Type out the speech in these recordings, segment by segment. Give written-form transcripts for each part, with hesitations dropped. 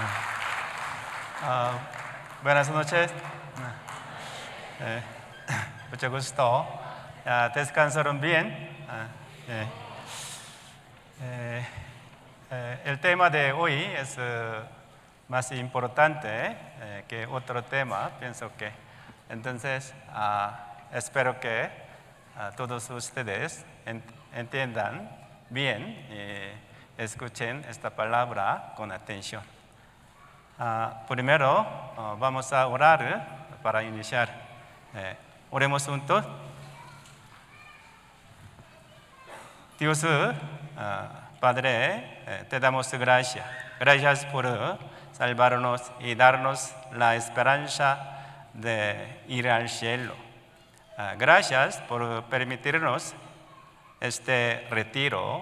Ah, Buenas noches. Eh, Mucho gusto. ¿Descansaron bien? Eh, eh, el tema de hoy es más importante que otro tema, pienso que. Entonces, espero que todos ustedes entiendan bien y escuchen esta palabra con atención. Primero, vamos a orar para iniciar. Oremos juntos. Dios, Padre, te damos gracias. Gracias por salvarnos y darnos la esperanza de ir al cielo. Gracias por permitirnos este retiro.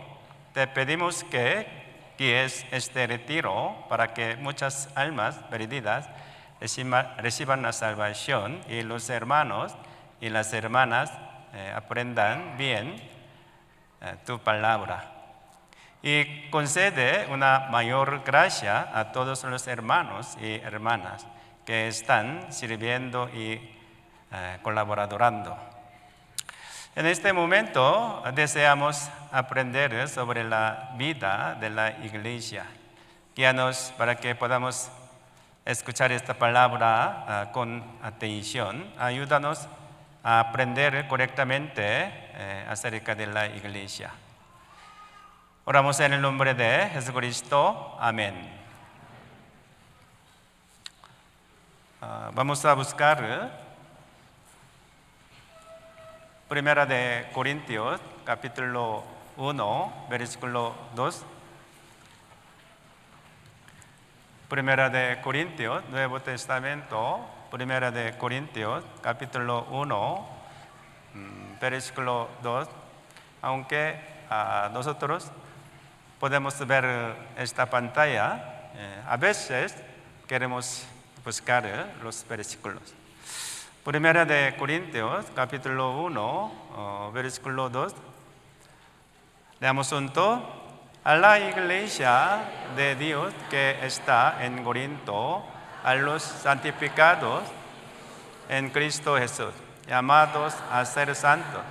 Te pedimos que guíes este retiro para que muchas almas perdidas reciban la salvación y los hermanos y las hermanas aprendan bien tu palabra. Y concede una mayor gracia a todos los hermanos y hermanas que están sirviendo y colaborando. En este momento deseamos aprender sobre la vida de la iglesia. Guíanos para que podamos escuchar esta palabra con atención. Ayúdanos a aprender correctamente acerca de la iglesia. Oramos en el nombre de Jesucristo. Amén. Vamos a buscar Primera de Corintios, capítulo 1, versículo 2. Primera de Corintios, Nuevo Testamento, Primera de Corintios, capítulo 1, versículo 2. Aunque nosotros podemos ver esta pantalla, a veces queremos buscar los versículos. Primera de Corintios, capítulo 1, versículo 2. Leamos juntos. A la iglesia de Dios que está en Corinto, a los santificados en Cristo Jesús, llamados a ser santos,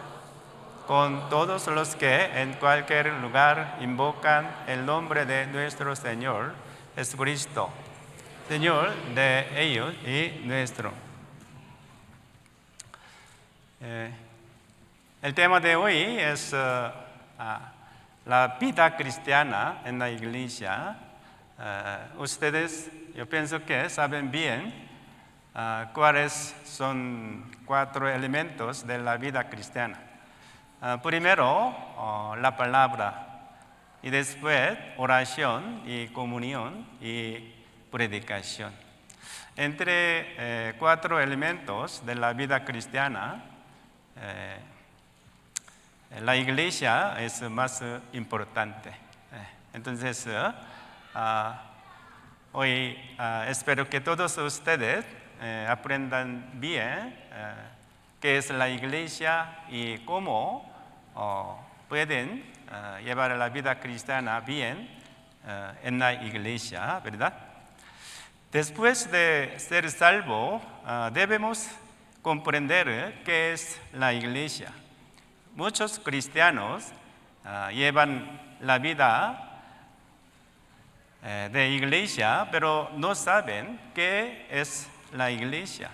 con todos los que en cualquier lugar invocan el nombre de nuestro Señor Jesucristo, Señor de ellos y nuestro. El tema de hoy es la vida cristiana en la iglesia. Ustedes, yo pienso que saben bien cuáles son 4 elementos de la vida cristiana. Primero, la palabra, y después oración y comunión y predicación. Entre 4 elementos de la vida cristiana, la iglesia es más importante. Entonces, hoy espero que todos ustedes aprendan bien qué es la iglesia y cómo pueden llevar la vida cristiana bien en la iglesia, ¿verdad? Después de ser salvo, debemos comprender qué es la iglesia. Muchos cristianos llevan la vida de iglesia, pero no saben qué es la iglesia.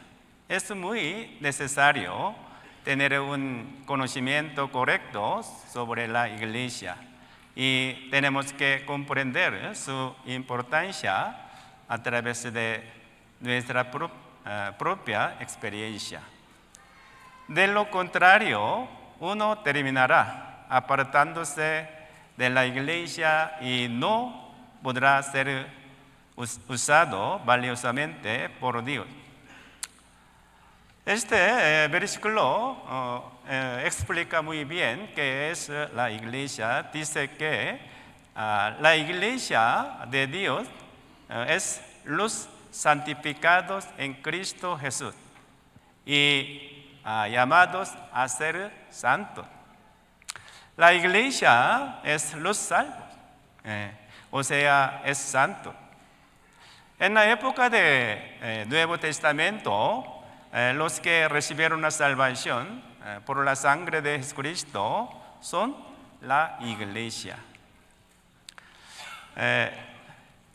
Es muy necesario tener un conocimiento correcto sobre la iglesia y tenemos que comprender su importancia a través de nuestra propia experiencia. De lo contrario, uno terminará apartándose de la iglesia y no podrá ser usado valiosamente por Dios. Este versículo explica muy bien qué es la iglesia. Dice que la iglesia de Dios es los santificados en Cristo Jesús y llamados a ser santos. La iglesia es los salvos, o sea, es santo. En la época del Nuevo Testamento, los que recibieron la salvación por la sangre de Jesucristo son la iglesia.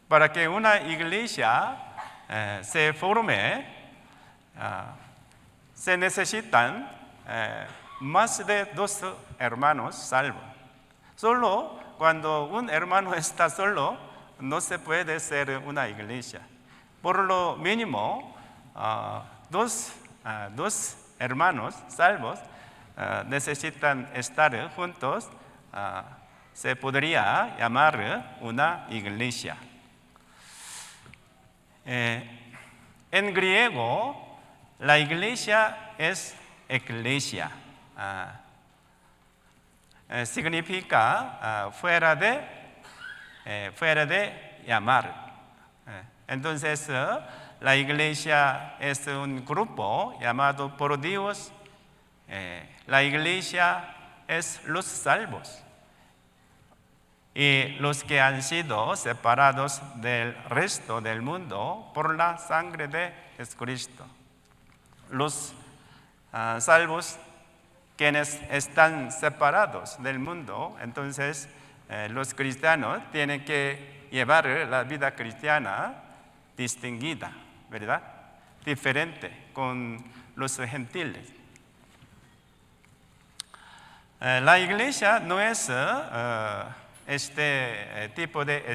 Para que una iglesia se forme, se necesitan más de 2 hermanos salvos. Solo cuando un hermano está solo, no se puede hacer una iglesia. Por lo mínimo, dos hermanos salvos necesitan estar juntos. Se podría llamar una iglesia. En griego, la iglesia es eclesia. Significa fuera de llamar. Entonces, la iglesia es un grupo llamado por Dios. La iglesia es los salvos y los que han sido separados del resto del mundo por la sangre de Jesucristo. Los salvos, quienes están separados del mundo, entonces los cristianos tienen que llevar la vida cristiana distinguida, ¿verdad? Diferente con los gentiles. La iglesia no es este tipo de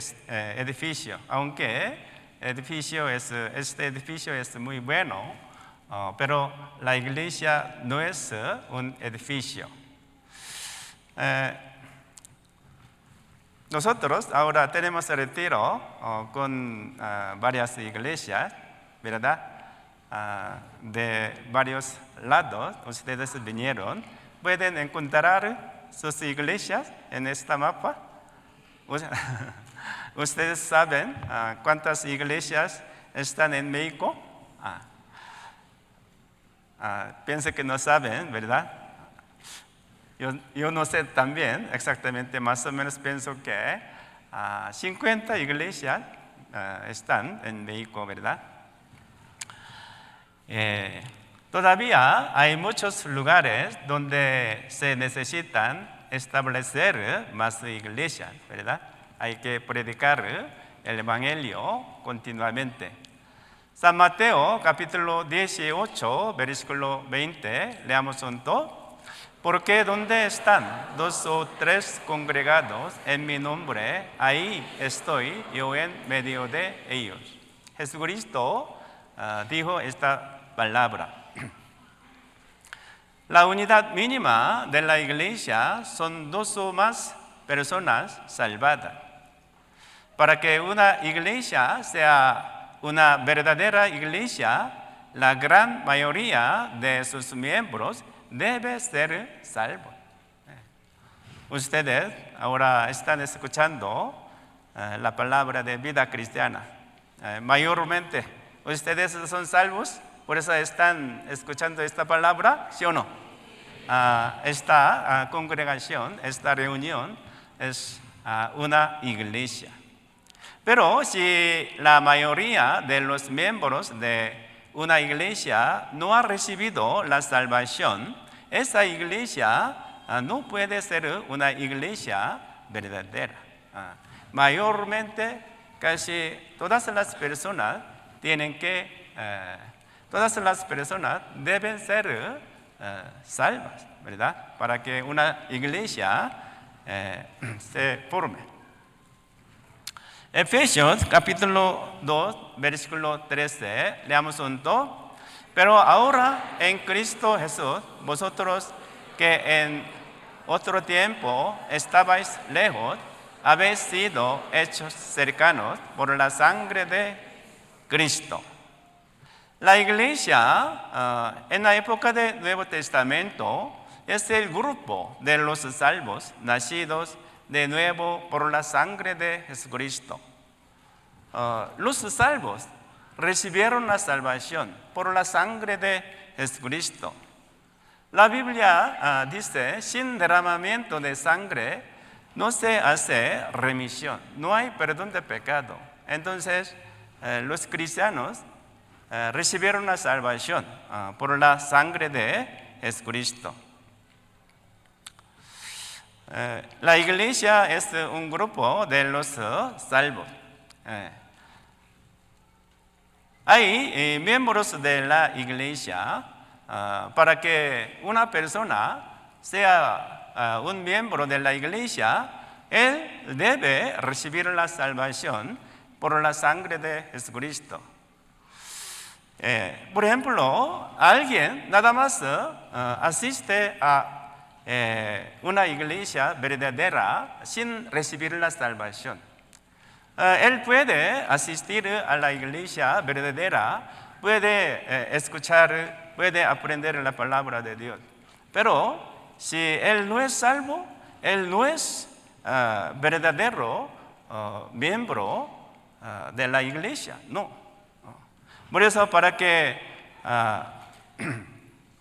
edificio, aunque este edificio es muy bueno, pero la iglesia no es un edificio. Nosotros ahora tenemos retiro con varias iglesias, ¿verdad? De varios lados, ustedes vinieron. Pueden encontrar sus iglesias en este mapa. ¿Ustedes saben cuántas iglesias están en México? Pienso que no saben, ¿verdad? Yo no sé también exactamente, más o menos pienso que 50 iglesias están en México, ¿verdad? Todavía hay muchos lugares donde se necesitan establecer más iglesias, ¿verdad? Hay que predicar el evangelio continuamente. San Mateo capítulo 18, versículo 20, leamos juntos. Porque donde están 2 o 3 congregados en mi nombre, ahí estoy yo en medio de ellos. Jesucristo dijo esta palabra. La unidad mínima de la iglesia son 2 o más personas salvadas. Para que una iglesia sea una verdadera iglesia, la gran mayoría de sus miembros debe ser salvos. Ustedes ahora están escuchando la palabra de vida cristiana. Mayormente, ustedes son salvos, por eso están escuchando esta palabra, ¿sí o no? Esta congregación, esta reunión es una iglesia. Pero si la mayoría de los miembros de una iglesia no ha recibido la salvación, esa iglesia no puede ser una iglesia verdadera. Mayormente, casi todas las personas deben ser salvas, ¿verdad? Para que una iglesia se forme. Efesios capítulo 2, versículo 13, leamos juntos. Pero ahora en Cristo Jesús, vosotros que en otro tiempo estabais lejos, habéis sido hechos cercanos por la sangre de Cristo. La iglesia en la época del Nuevo Testamento es el grupo de los salvos nacidos de nuevo por la sangre de Jesucristo. Los salvos recibieron la salvación por la sangre de Jesucristo. La Biblia dice, sin derramamiento de sangre no se hace remisión, no hay perdón de pecado. Entonces, los cristianos recibieron la salvación por la sangre de Jesucristo. La iglesia es un grupo de los salvos. Hay miembros de la iglesia. Para que una persona sea un miembro de la iglesia, él debe recibir la salvación por la sangre de Jesucristo. Por ejemplo, alguien nada más asiste a una iglesia verdadera sin recibir la salvación. Él puede asistir a la iglesia verdadera, puede escuchar, puede aprender la palabra de Dios. Pero si él no es salvo, él no es verdadero miembro de la iglesia. No. Por eso, para que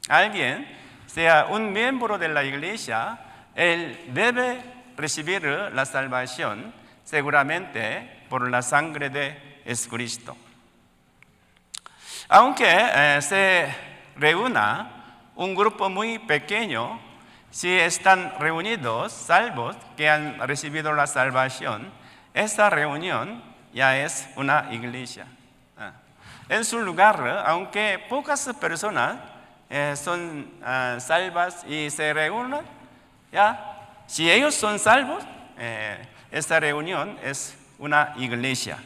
alguien sea un miembro de la iglesia, él debe recibir la salvación seguramente por la sangre de Jesucristo. Aunque se reúna un grupo muy pequeño, si están reunidos salvos que han recibido la salvación, esta reunión ya es una iglesia. En su lugar, aunque pocas personas son salvas y se reúnen, ya, si ellos son salvos, esta reunión es una iglesia.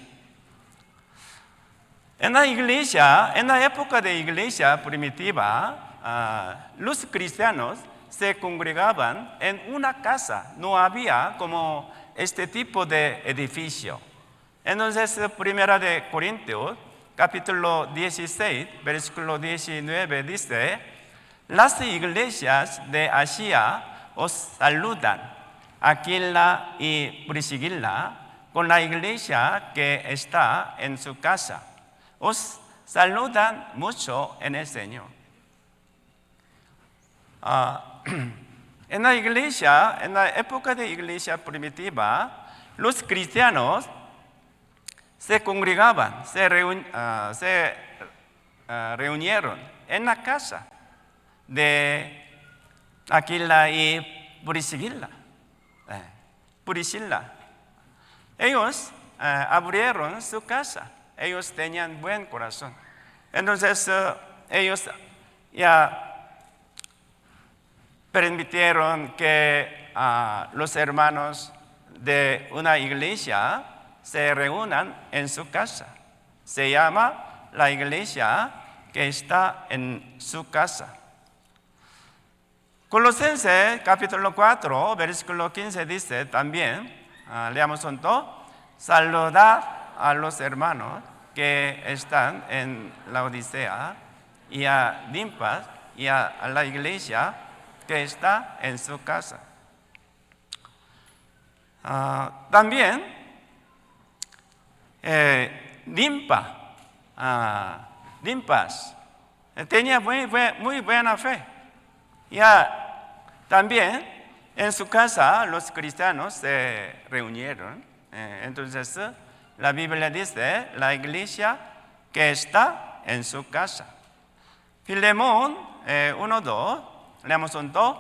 En la época de iglesia primitiva, los cristianos se congregaban en una casa. No había como este tipo de edificio. Entonces, Primera de Corintios, capítulo 16, versículo 19 dice: las iglesias de Asia os saludan, Aquila y Priscila, con la iglesia que está en su casa. Os saludan mucho en el Señor. En la iglesia, en la época de iglesia primitiva, los cristianos se congregaban, se reunieron en la casa de Aquila y Priscila. Ellos abrieron su casa. Ellos tenían buen corazón. Entonces, ellos ya permitieron que los hermanos de una iglesia se reúnan en su casa. Se llama la iglesia que está en su casa. Colosenses capítulo 4, versículo 15 dice también, leamos juntos: saludad a los hermanos que están en la Odisea y a Nimpas y a la iglesia que está en su casa. También Nimpas tenía muy buena fe. También en su casa los cristianos se reunieron. Entonces la Biblia dice: la iglesia que está en su casa. Filemón 1:2, leamos juntos: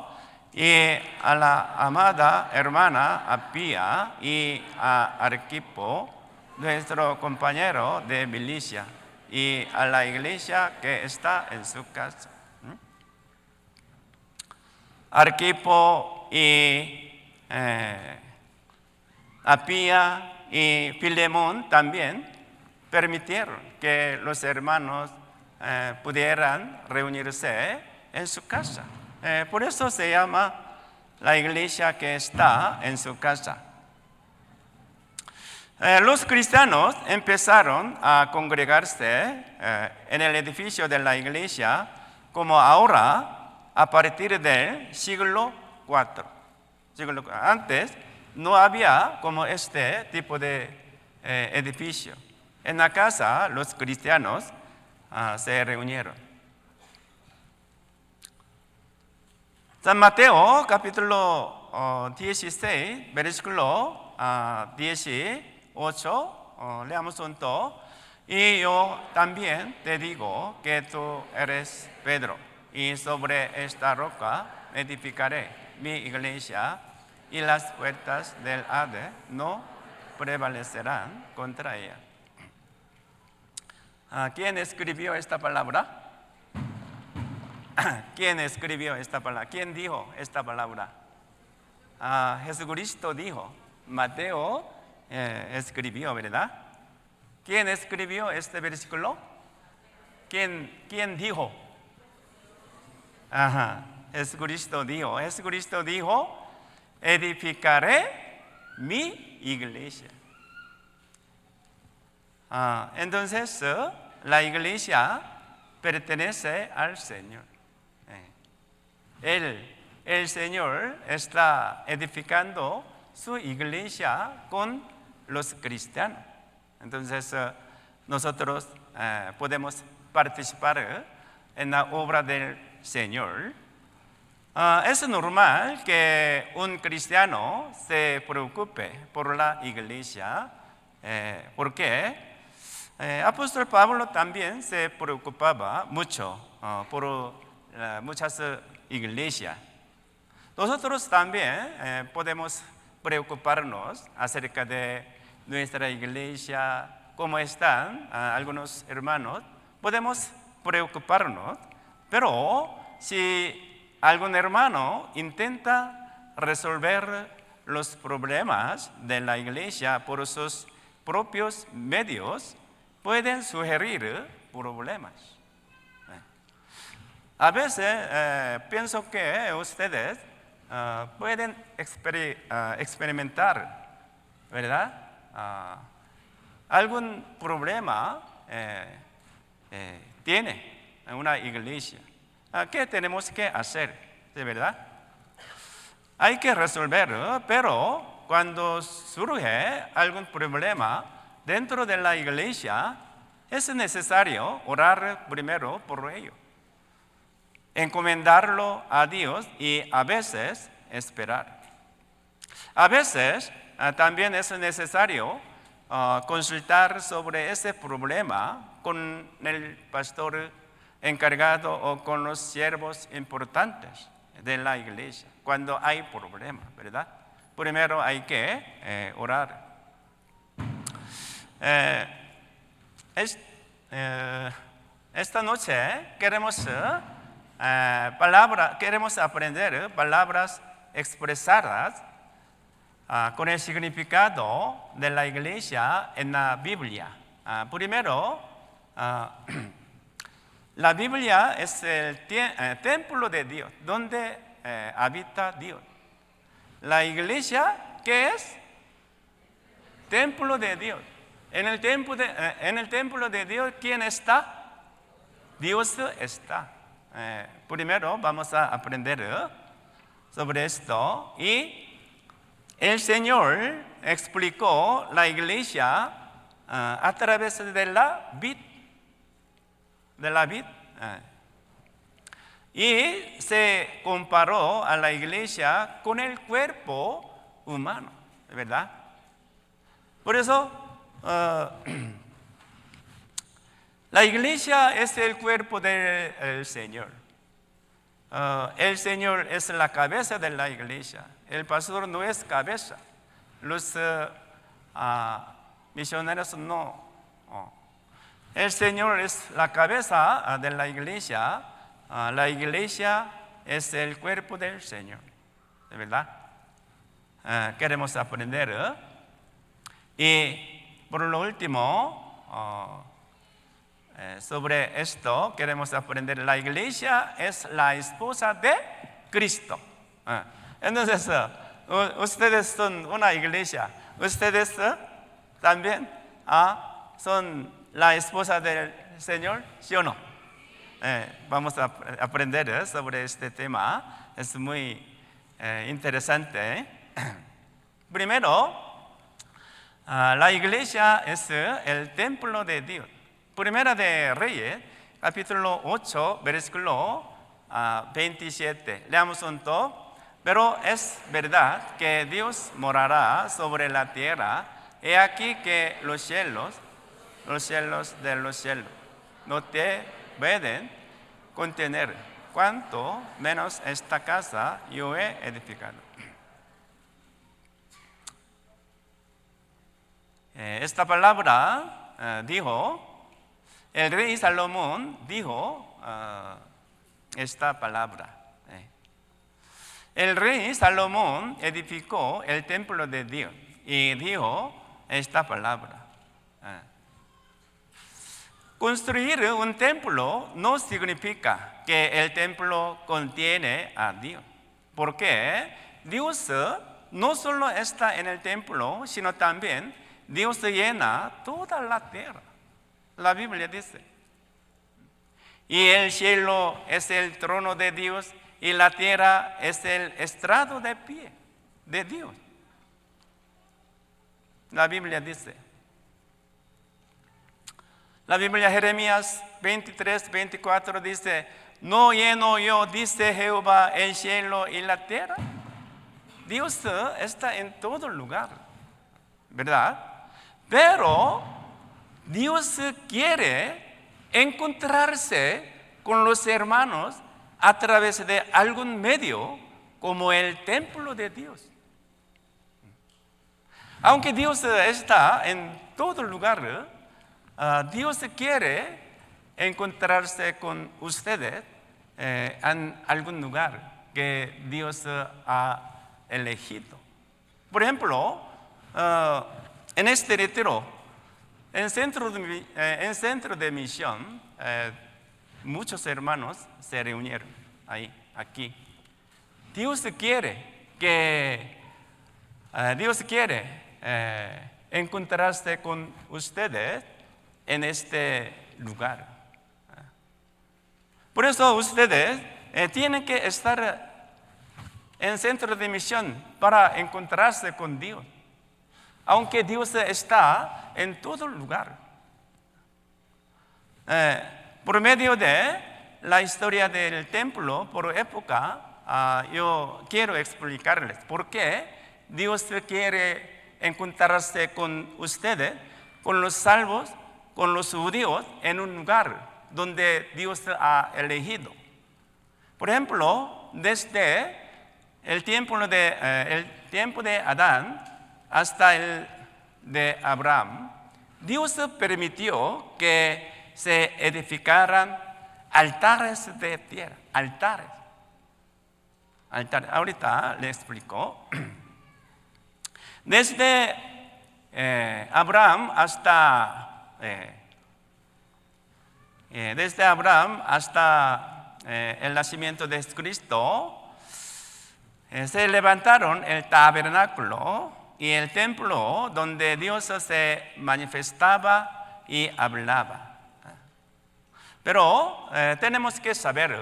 y a la amada hermana Apía y a Arquipo, nuestro compañero de milicia, y a la iglesia que está en su casa. Arquipo y Apía y Filemón también permitieron que los hermanos pudieran reunirse en su casa. Por eso se llama la iglesia que está en su casa. Los cristianos empezaron a congregarse en el edificio de la iglesia como ahora, a partir del siglo IV. Antes no había como este tipo de edificio. En la casa los cristianos se reunieron. San Mateo capítulo 16, versículo 18, leamos juntos: Y yo también te digo que tú eres Pedro, y sobre esta roca edificaré mi iglesia, y las puertas del Hades no prevalecerán contra ella. ¿Quién escribió esta palabra? ¿Quién escribió esta palabra? ¿Quién dijo esta palabra? Jesucristo dijo. Mateo escribió, ¿verdad? ¿Quién escribió este versículo? ¿Quién dijo? Jesucristo dijo. Jesucristo dijo, edificaré mi iglesia. Entonces, la iglesia pertenece al Señor. El Señor está edificando su iglesia con los cristianos. Entonces, nosotros podemos participar en la obra del Señor. Es normal que un cristiano se preocupe por la iglesia, porque apóstol Pablo también se preocupaba mucho por muchas iglesias. Nosotros también podemos preocuparnos acerca de nuestra iglesia, cómo están algunos hermanos. Podemos preocuparnos, pero si algún hermano intenta resolver los problemas de la iglesia por sus propios medios, pueden sugerir problemas. A veces pienso que ustedes pueden experimentar, ¿verdad? Algún problema tiene una iglesia. ¿Qué tenemos que hacer? ¿De verdad? Hay que resolverlo, pero cuando surge algún problema dentro de la iglesia, es necesario orar primero por ello, encomendarlo a Dios y a veces esperar. A veces también es necesario consultar sobre ese problema con el pastor encargado o con los siervos importantes de la iglesia cuando hay problemas, ¿verdad? Primero hay que orar. Esta noche queremos aprender palabras expresadas con el significado de la iglesia en la Biblia. Primero, la Biblia es el templo de Dios, donde habita Dios. La iglesia, ¿qué es? Templo de Dios. En el templo de Dios, ¿quién está? Dios está. Primero vamos a aprender sobre esto. Y el Señor explicó la iglesia a través de la vid. Y se comparó a la iglesia con el cuerpo humano, ¿verdad? Por eso, la iglesia es el cuerpo del Señor. El Señor es la cabeza de la iglesia. El pastor no es cabeza. Los misioneros no. El Señor es la cabeza de la iglesia. La iglesia es el cuerpo del Señor. ¿De verdad? Queremos aprender. Y por lo último, sobre esto queremos aprender. La iglesia es la esposa de Cristo. Entonces, ustedes son una iglesia. Ustedes también son la esposa del Señor, ¿sí o no? Vamos a aprender sobre este tema. Es muy interesante. Primero, la iglesia es el templo de Dios. Primera de Reyes, capítulo 8, versículo 27. Leamos juntos. Pero es verdad que Dios morará sobre la tierra. He aquí que los cielos los cielos de los cielos no te pueden contener, cuanto menos esta casa yo he edificado. Esta palabra dijo, el rey Salomón dijo esta palabra. El rey Salomón edificó el templo de Dios y dijo esta palabra. Construir un templo no significa que el templo contiene a Dios, porque Dios no solo está en el templo, sino también Dios llena toda la tierra. La Biblia dice, y el cielo es el trono de Dios y la tierra es el estrado de pie de Dios. La Biblia dice. La Biblia Jeremías 23, 24 dice, ¿no lleno yo, dice Jehová, el cielo y la tierra? Dios está en todo lugar, ¿verdad? Pero Dios quiere encontrarse con los hermanos a través de algún medio como el templo de Dios. Aunque Dios está en todo lugar, Dios quiere encontrarse con ustedes en algún lugar que Dios ha elegido. Por ejemplo, en este retiro, en centro de misión, muchos hermanos se reunieron aquí. Dios quiere encontrarse con ustedes en este lugar. Por eso ustedes tienen que estar en centro de misión para encontrarse con Dios, aunque Dios está en todo lugar. Por medio de la historia del templo por época, yo quiero explicarles por qué Dios quiere encontrarse con ustedes, con los salvos, con los judíos, en un lugar donde Dios ha elegido. Por ejemplo, desde el tiempo de Adán hasta el de Abraham, Dios permitió que se edificaran altares de tierra, altares. Ahorita le explico. Desde Abraham hasta el nacimiento de Jesucristo, se levantaron el tabernáculo y el templo donde Dios se manifestaba y hablaba. Pero tenemos que saber,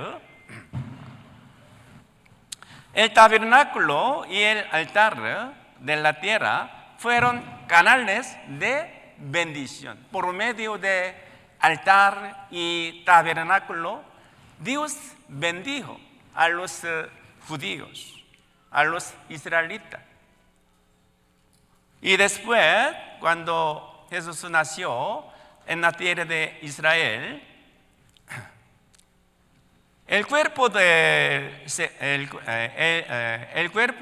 el tabernáculo y el altar de la tierra fueron canales de bendición. Por medio de altar y tabernáculo, Dios bendijo a los judíos, a los israelitas. Y después, cuando Jesús nació en la tierra de Israel, el cuerpo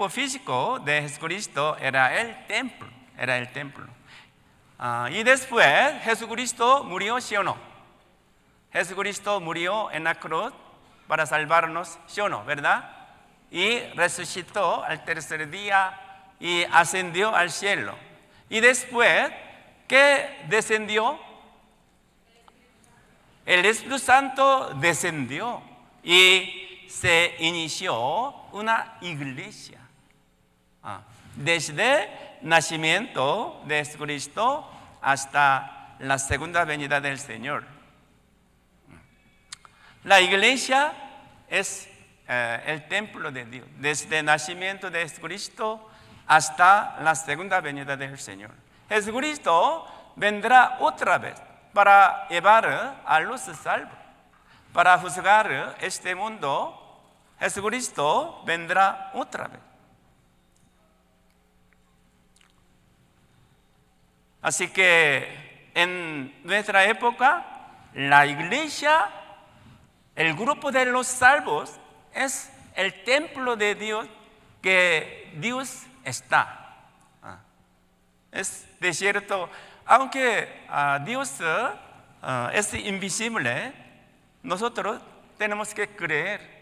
físico de Jesucristo era el templo. Y después Jesucristo murió, ¿sí o no? Jesucristo murió en la cruz para salvarnos, ¿sí o no? ¿Verdad? Y resucitó al tercer día y ascendió al cielo. Y después, ¿qué descendió? El Espíritu Santo descendió y se inició una iglesia. Desde el nacimiento de Jesucristo hasta la segunda venida del Señor. La iglesia es el templo de Dios, desde el nacimiento de Jesucristo hasta la segunda venida del Señor. Jesucristo vendrá otra vez para llevar a los salvos, para juzgar este mundo. Jesucristo vendrá otra vez. Así que en nuestra época, la iglesia, el grupo de los salvos, es el templo de Dios que Dios está. Es de cierto, aunque Dios es invisible, nosotros tenemos que creer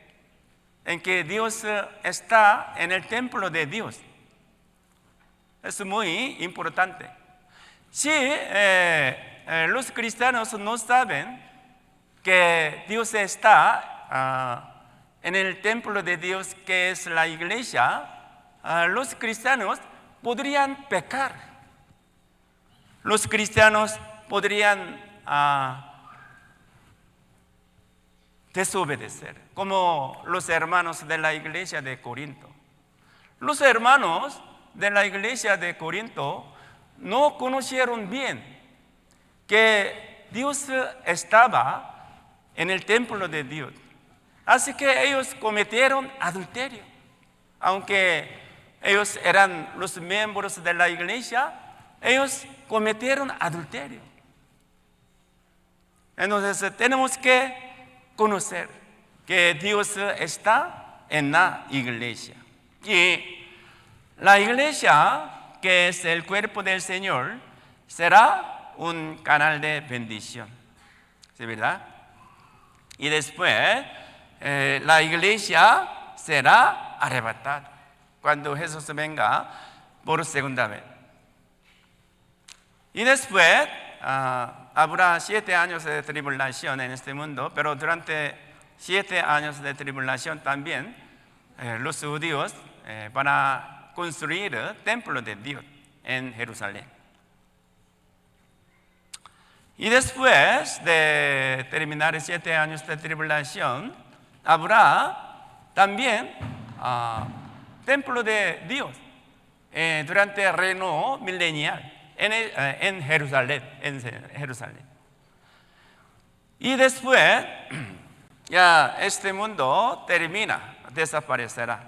en que Dios está en el templo de Dios. Es muy importante. Si los cristianos no saben que Dios está en el templo de Dios, que es la iglesia, los cristianos podrían pecar. Los cristianos podrían desobedecer, como los hermanos de la iglesia de Corinto. Los hermanos de la iglesia de Corinto no conocieron bien que Dios estaba en el templo de Dios. Así que ellos cometieron adulterio. Aunque ellos eran los miembros de la iglesia, ellos cometieron adulterio. Entonces tenemos que conocer que Dios está en la iglesia. Y la iglesia, que es el cuerpo del Señor, será un canal de bendición. ¿Sí, verdad? Y después la iglesia será arrebatada cuando Jesús venga por segunda vez. Y después habrá 7 años de tribulación en este mundo, pero durante 7 años de tribulación también los judíos van a construir el templo de Dios en Jerusalén. Y después de terminar 7 años de tribulación, habrá también templo de Dios durante el reino milenial en Jerusalén. Y después ya este mundo termina, desaparecerá.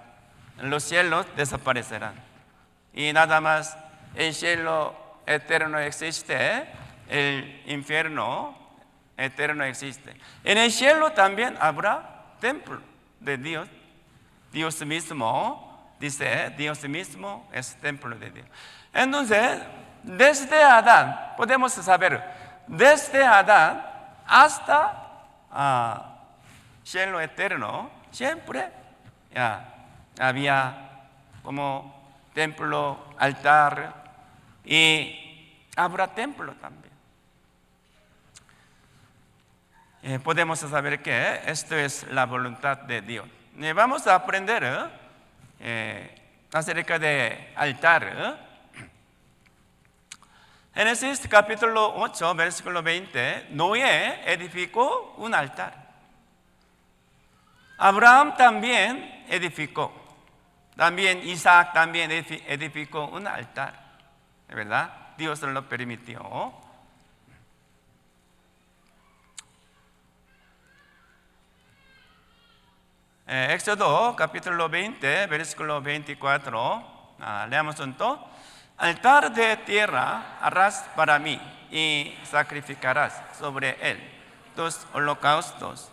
Los cielos desaparecerán. Y nada más el cielo eterno existe, el infierno eterno existe. En el cielo también habrá templo de Dios. Dios mismo, dice, Dios mismo es templo de Dios. Entonces, desde Adán, podemos saber, desde Adán hasta cielo eterno, siempre había como templo, altar, y habrá templo también. Podemos saber que esto es la voluntad de Dios. Vamos a aprender acerca de altar. Génesis capítulo 8, versículo 20, Noé edificó un altar. Abraham también edificó. También Isaac también edificó un altar. ¿Verdad? Dios lo permitió. Éxodo capítulo 20, versículo 24. Leamos juntos. Altar de tierra harás para mí y sacrificarás sobre él tus holocaustos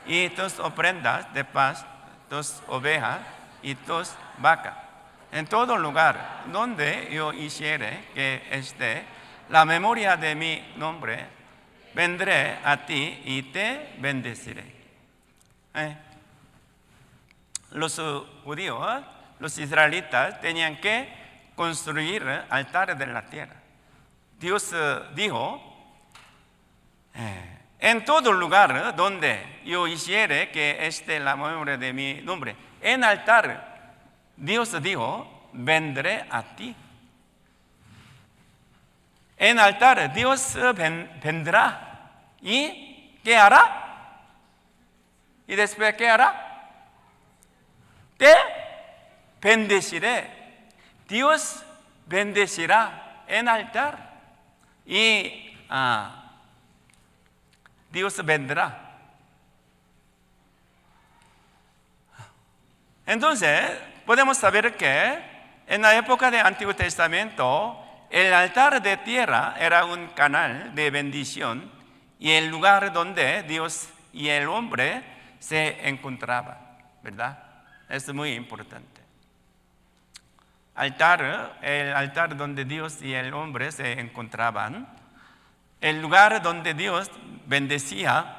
y tus ofrendas de paz, tus ovejas y tus vacas. En todo lugar donde yo hiciere que esté la memoria de mi nombre, vendré a ti y te bendeciré. Los judíos, los israelitas tenían que construir altares de la tierra. Dios dijo, en todo lugar donde yo hiciere que esté la memoria de mi nombre, en altar, Dios dijo, vendré a ti. En altar, Dios vendrá. ¿Y qué hará? ¿Y después qué hará? Te bendeciré. Dios bendecirá en altar y Dios vendrá. Entonces, podemos saber que en la época del Antiguo Testamento, El altar de tierra era un canal de bendición y el lugar donde Dios y el hombre se encontraban, ¿verdad? Es muy importante. El altar donde Dios y el hombre se encontraban, el lugar donde Dios bendecía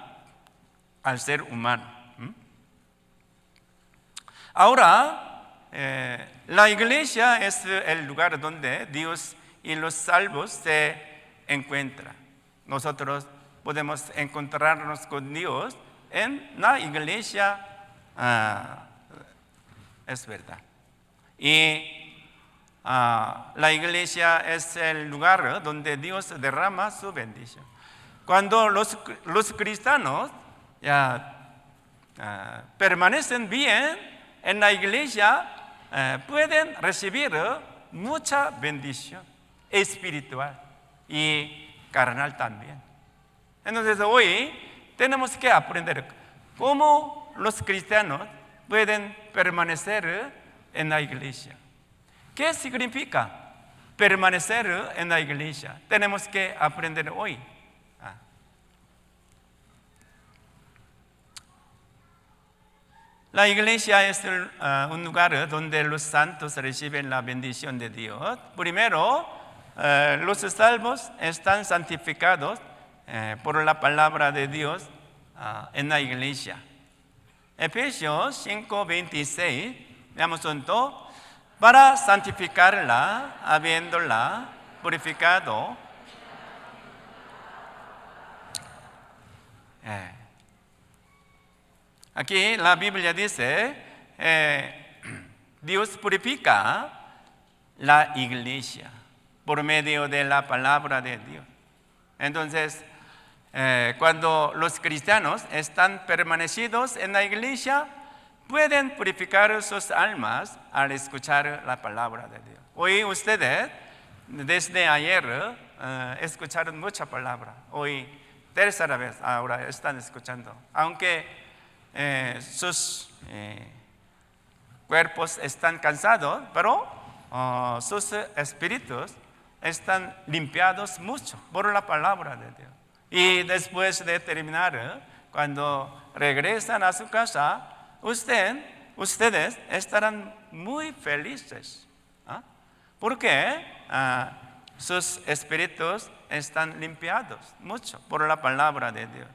al ser humano. Ahora, la iglesia es el lugar donde Dios y los salvos se encuentran. Nosotros podemos encontrarnos con Dios en la iglesia, es verdad. Y la iglesia es el lugar donde Dios derrama su bendición. Cuando los cristianos permanecen bien en la iglesia, pueden recibir mucha bendición espiritual y carnal también. Entonces hoy tenemos que aprender cómo los cristianos pueden permanecer en la iglesia. ¿Qué significa permanecer en la iglesia? Tenemos que aprender hoy. La iglesia es un lugar donde los santos reciben la bendición de Dios. Primero, los salvos están santificados por la palabra de Dios en la iglesia. Efesios 5:26, veamos juntos. Para santificarla, habiéndola purificado. Aquí la Biblia dice, Dios purifica la iglesia por medio de la palabra de Dios. Entonces, cuando los cristianos están permanecidos en la iglesia, pueden purificar sus almas al escuchar la palabra de Dios. Hoy ustedes, desde ayer, escucharon mucha palabra. Hoy, tercera vez, ahora están escuchando. Aunque sus cuerpos están cansados, pero sus espíritus están limpiados mucho por la palabra de Dios. Y después de terminar, cuando regresan a su casa, ustedes estarán muy felices. Porque sus espíritus están limpiados mucho por la palabra de Dios.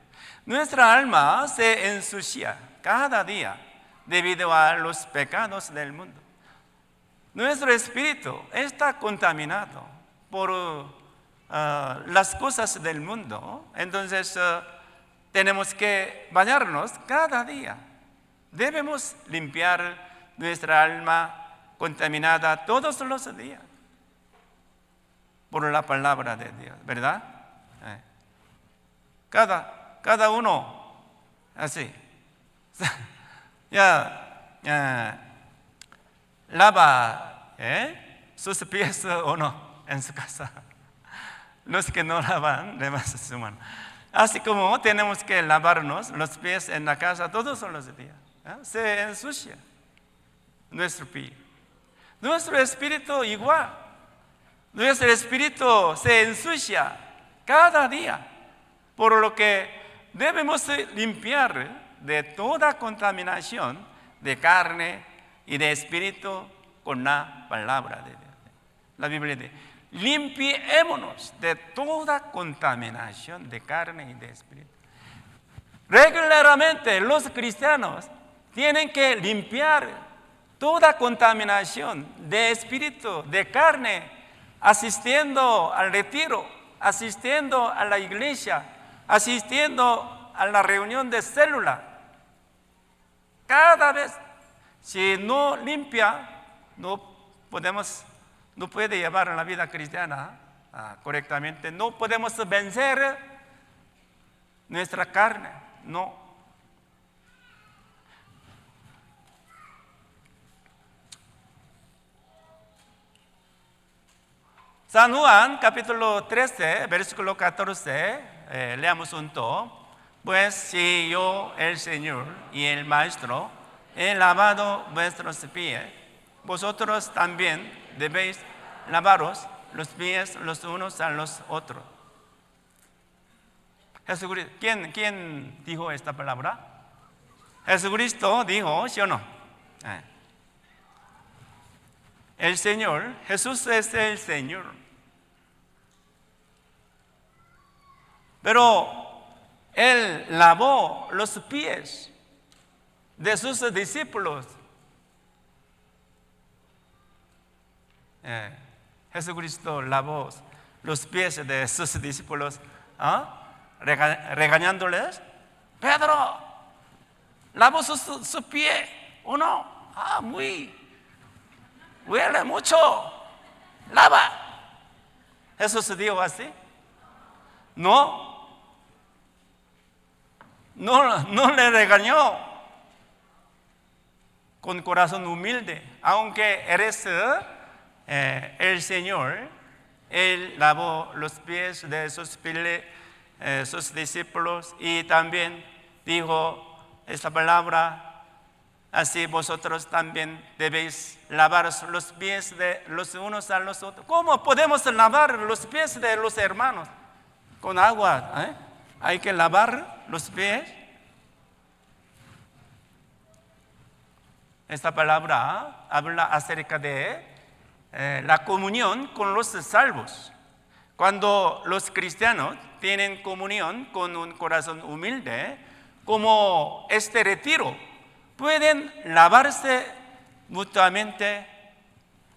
Nuestra alma se ensucia cada día debido a los pecados del mundo. Nuestro espíritu está contaminado por las cosas del mundo. Entonces tenemos que bañarnos cada día. Debemos limpiar nuestra alma contaminada todos los días por la palabra de Dios, ¿verdad? Cada uno así lava sus pies o no en su casa. Los que no lavan, levanten su mano. Así como tenemos que lavarnos los pies en la casa todos los días. Se ensucia nuestro pie. Nuestro espíritu igual. Nuestro espíritu se ensucia cada día, por lo que debemos limpiar de toda contaminación de carne y de espíritu con la palabra de Dios. La Biblia dice, limpiémonos de toda contaminación de carne y de espíritu. Regularmente los cristianos tienen que limpiar toda contaminación de espíritu, de carne, asistiendo al retiro, asistiendo a la iglesia, asistiendo a la reunión de célula. Cada vez, si no limpia, no puede llevar la vida cristiana correctamente. No podemos vencer nuestra carne, no. San Juan, capítulo 13, versículo 14, leamos juntos. Pues si yo, el Señor y el Maestro, he lavado vuestros pies, vosotros también debéis lavaros los pies los unos a los otros. Jesucristo, ¿quién dijo esta palabra? Jesucristo dijo, ¿sí o no? El Señor, Jesús es el Señor. Pero Él lavó los pies de sus discípulos. Jesucristo lavó los pies de sus discípulos, regañándoles. Pedro, lavó su pie. Uno, huele mucho, lava. Jesús dijo así. No le regañó. Con corazón humilde, aunque eres el Señor, Él lavó los pies de sus discípulos y también dijo esta palabra: así vosotros también debéis lavar los pies de los unos a los otros. ¿Cómo podemos lavar los pies de los hermanos? Con agua, hay que lavar los pies. Esta palabra habla acerca de la comunión con los salvos. Cuando los cristianos tienen comunión con un corazón humilde, como este retiro, pueden lavarse mutuamente.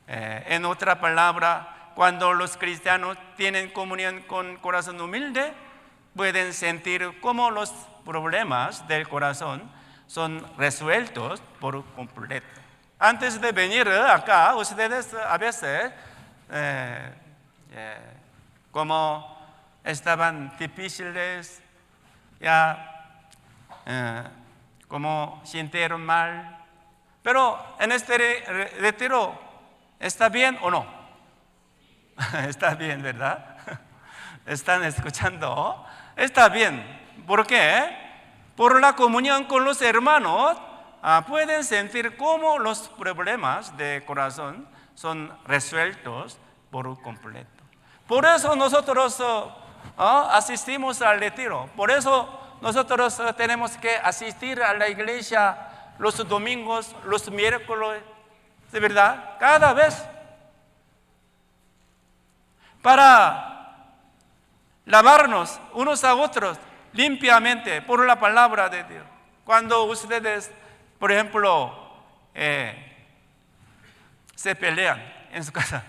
En otra palabra, cuando los cristianos tienen comunión con corazón humilde, pueden sentir cómo los problemas del corazón son resueltos por completo. Antes de venir acá, ustedes a veces, como estaban difíciles, como sintieron mal. Pero en este retiro, ¿está bien o no? Está bien, ¿verdad? ¿Están escuchando? Está bien. ¿Por qué? Por la comunión con los hermanos, pueden sentir cómo los problemas de corazón son resueltos por completo. Por eso nosotros asistimos al retiro. Por eso nosotros tenemos que asistir a la iglesia los domingos, los miércoles, ¿de verdad? Cada vez. Para lavarnos unos a otros limpiamente por la palabra de Dios. Cuando ustedes, por ejemplo, se pelean en su casa,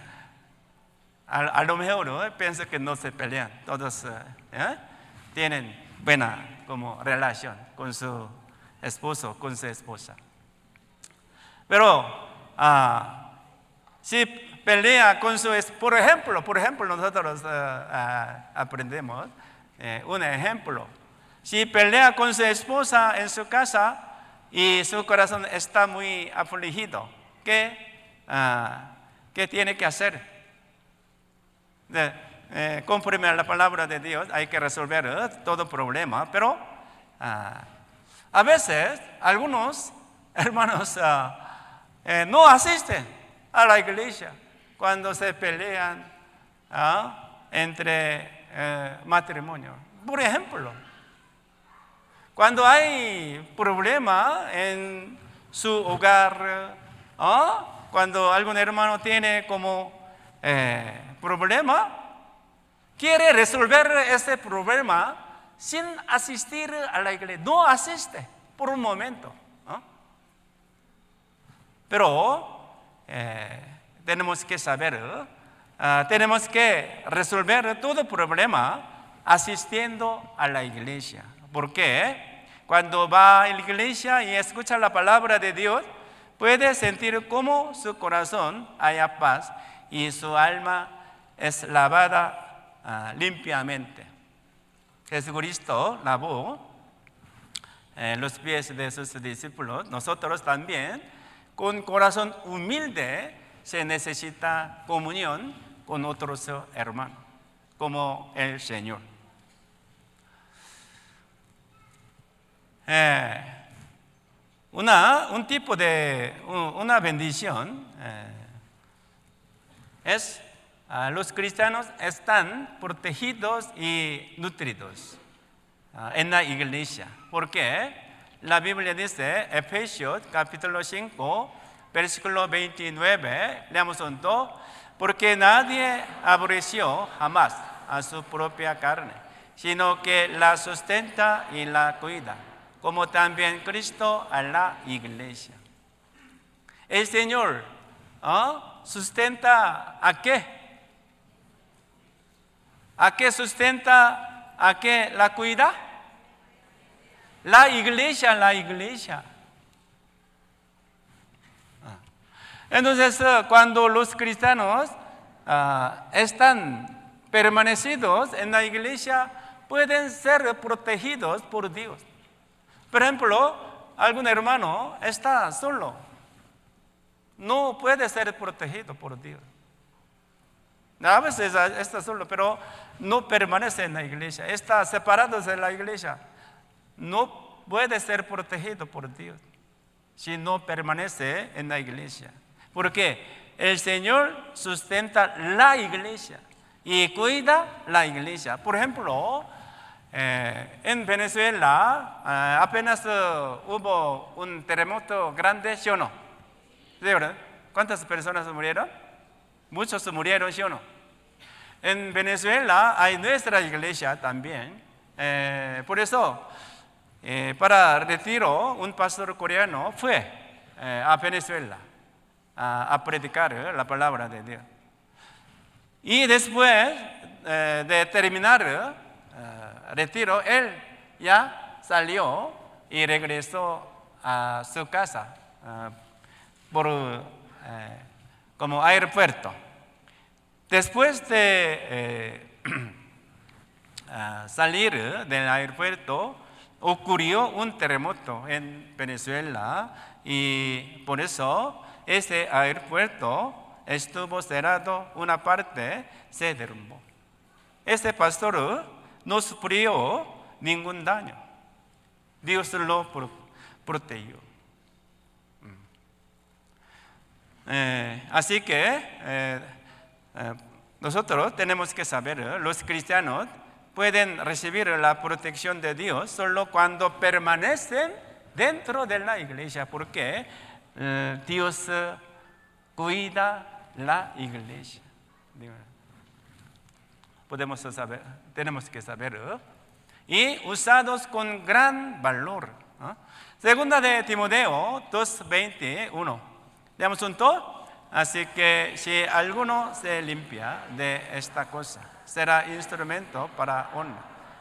a lo mejor pienso que no se pelean, todos tienen buena como relación con su esposo, con su esposa. Pero si pelea con su esposa, por ejemplo, nosotros aprendemos un ejemplo. Si pelea con su esposa en su casa y su corazón está muy afligido, ¿qué tiene que hacer? Conforme a la palabra de Dios, hay que resolver todo problema, pero a veces algunos hermanos no asisten a la iglesia cuando se pelean entre matrimonio. Por ejemplo, cuando hay problema en su hogar, cuando algún hermano tiene como problema, quiere resolver ese problema sin asistir a la iglesia. No asiste por un momento. Pero tenemos que saber, tenemos que resolver todo problema asistiendo a la iglesia. Porque cuando va a la iglesia y escucha la palabra de Dios, puede sentir cómo su corazón haya paz y su alma es lavada limpiamente. Jesucristo lavó los pies de sus discípulos. Nosotros también, con corazón humilde, se necesita comunión con otros hermanos, como el Señor. Un tipo de una bendición es los cristianos están protegidos y nutridos en la iglesia. ¿Por qué? La Biblia dice, Efesios capítulo 5, versículo 29, leamos juntos, porque nadie aborreció jamás a su propia carne, sino que la sustenta y la cuida, como también Cristo a la iglesia. El Señor sustenta ¿a qué? ¿A qué sustenta? ¿A qué la cuida? La iglesia, la iglesia. Entonces, cuando los cristianos están permanecidos en la iglesia, pueden ser protegidos por Dios. Por ejemplo, algún hermano está solo, no puede ser protegido por Dios. A veces está solo, pero no permanece en la iglesia, está separado de la iglesia. No puede ser protegido por Dios si no permanece en la iglesia. Porque el Señor sustenta la iglesia y cuida la iglesia. Por ejemplo, en Venezuela apenas hubo un terremoto grande, ¿sí o no? ¿Sí, verdad? ¿Cuántas personas murieron? Muchos murieron, ¿sí o no? En Venezuela hay nuestra iglesia también. Por eso, para retiro, un pastor coreano fue a Venezuela a predicar la palabra de Dios. Y después de terminar retiro, él ya salió y regresó a su casa como aeropuerto. Después de salir del aeropuerto, ocurrió un terremoto en Venezuela y por eso ese aeropuerto estuvo cerrado, una parte se derrumbó. Ese pastor no sufrió ningún daño. Dios lo protegió. Así que nosotros tenemos que saber, los cristianos pueden recibir la protección de Dios solo cuando permanecen dentro de la iglesia, porque Dios cuida la iglesia. Tenemos que saber, y usados con gran valor. Segunda de Timoteo 2:21. Leamos juntos. Así que si alguno se limpia de esta cosa, será instrumento para honra,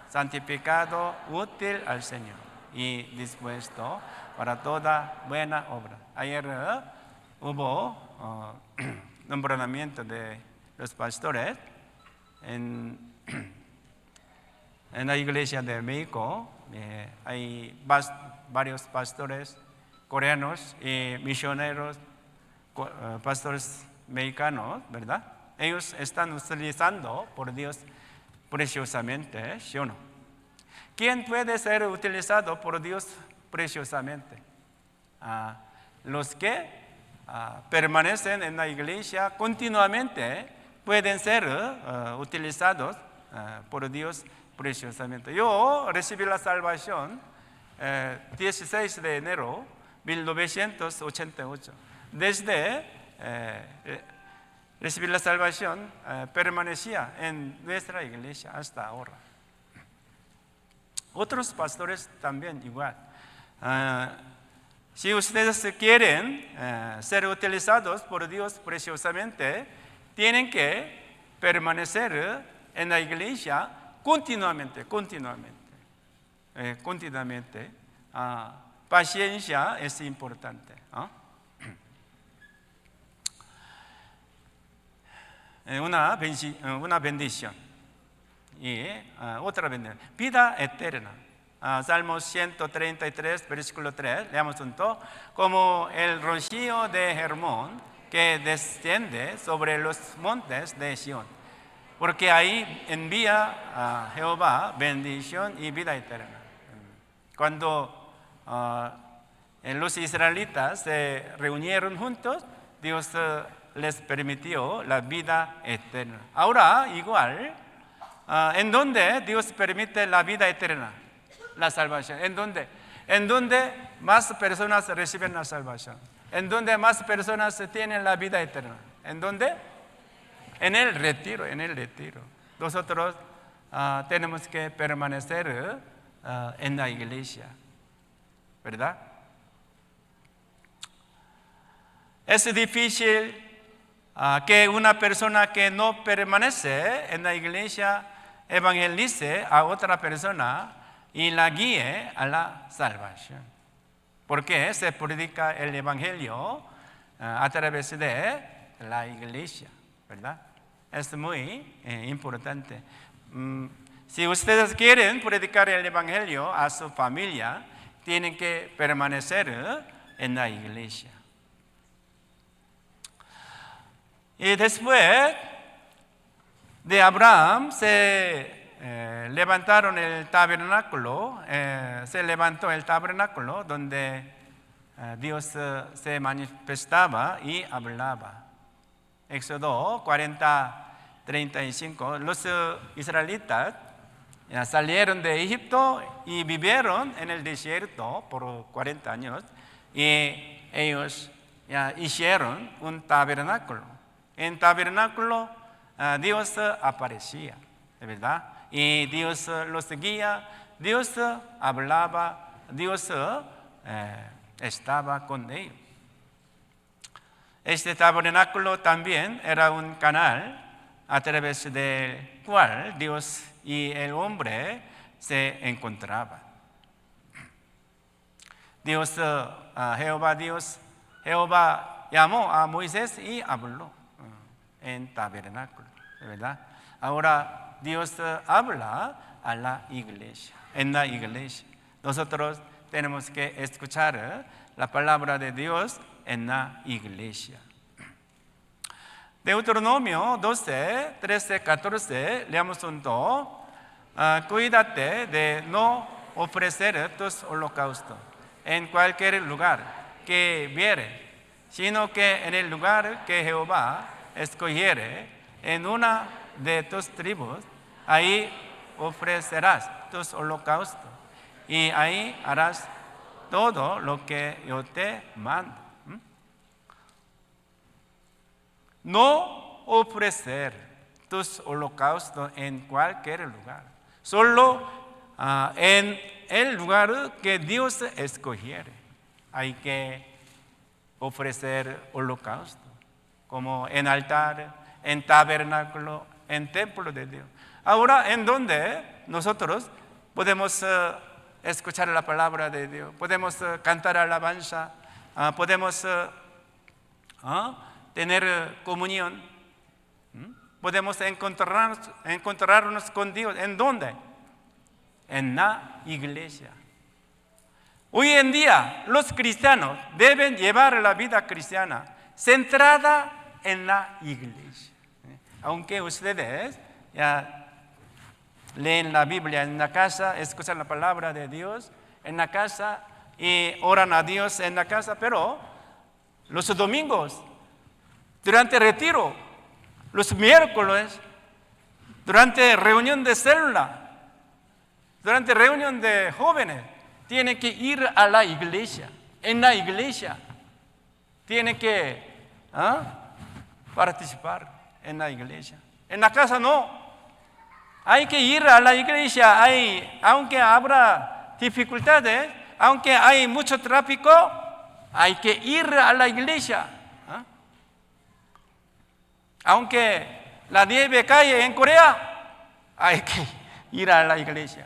santificado, útil al Señor y dispuesto para toda buena obra. Ayer hubo nombramiento de los pastores en la iglesia de México. Hay varios pastores coreanos y misioneros, pastores mexicanos, ¿verdad? Ellos están utilizando por Dios preciosamente, ¿sí o no? ¿Quién puede ser utilizado por Dios preciosamente? Los que permanecen en la iglesia continuamente pueden ser utilizados por Dios preciosamente. Yo recibí la salvación 16 de enero de 1988. Desde recibir la salvación, permanecía en nuestra iglesia hasta ahora. Otros pastores también igual. Si ustedes quieren ser utilizados por Dios preciosamente, tienen que permanecer en la iglesia continuamente. Paciencia es importante. Una bendición y otra bendición, vida eterna. Salmos 133, versículo 3, leamos juntos. Como el rocío de Hermón que desciende sobre los montes de Sión, porque ahí envía a Jehová bendición y vida eterna. Cuando los israelitas se reunieron juntos, Dios les permitió la vida eterna. Ahora, igual, ¿en dónde Dios permite la vida eterna? La salvación. ¿En dónde? En donde más personas reciben la salvación. En donde más personas tienen la vida eterna. ¿En dónde? En el retiro, en el retiro. Nosotros tenemos que permanecer en la iglesia, ¿verdad? Es difícil que una persona que no permanece en la iglesia evangelice a otra persona y la guíe a la salvación. Porque se predica el evangelio a través de la iglesia, ¿verdad? Es muy importante. Si ustedes quieren predicar el evangelio a su familia, tienen que permanecer en la iglesia. Y después de Abraham se levantaron el tabernáculo, se levantó el tabernáculo donde Dios se manifestaba y hablaba. Éxodo 40:35. Los israelitas salieron de Egipto y vivieron en el desierto por 40 años y ellos hicieron un tabernáculo. En tabernáculo Dios aparecía, ¿de verdad? Y Dios los guía, Dios hablaba, Dios estaba con ellos. Este tabernáculo también era un canal a través del cual Dios y el hombre se encontraban. Jehová llamó a Moisés y habló en tabernáculo, ¿verdad? Ahora Dios habla a la iglesia, en la iglesia. Nosotros tenemos que escuchar la palabra de Dios en la iglesia. Deuteronomio 12, 13, 14, leamos juntos. Cuídate de no ofrecer tus holocaustos en cualquier lugar que viere, sino que en el lugar que Jehová escogiere, en una de tus tribus, ahí ofrecerás tus holocaustos y ahí harás todo lo que yo te mando. No ofrecer tus holocaustos en cualquier lugar, solo en el lugar que Dios escogiere. Hay que ofrecer holocausto, como en altar, en tabernáculo, en templo de Dios. Ahora, en donde nosotros podemos escuchar la palabra de Dios, podemos cantar alabanza, podemos tener comunión, podemos encontrarnos con Dios. ¿En dónde? En la iglesia. Hoy en día los cristianos deben llevar la vida cristiana centrada en la iglesia. Aunque ustedes ya leen la Biblia en la casa, escuchan la palabra de Dios en la casa y oran a Dios en la casa, pero los domingos, durante el retiro, los miércoles, durante reunión de célula, durante reunión de jóvenes, tiene que ir a la iglesia. En la iglesia tiene que participar en la iglesia. En la casa no. Hay que ir a la iglesia. Aunque habrá dificultades, aunque hay mucho tráfico, hay que ir a la iglesia. Aunque la nieve cae en Corea, hay que ir a la iglesia.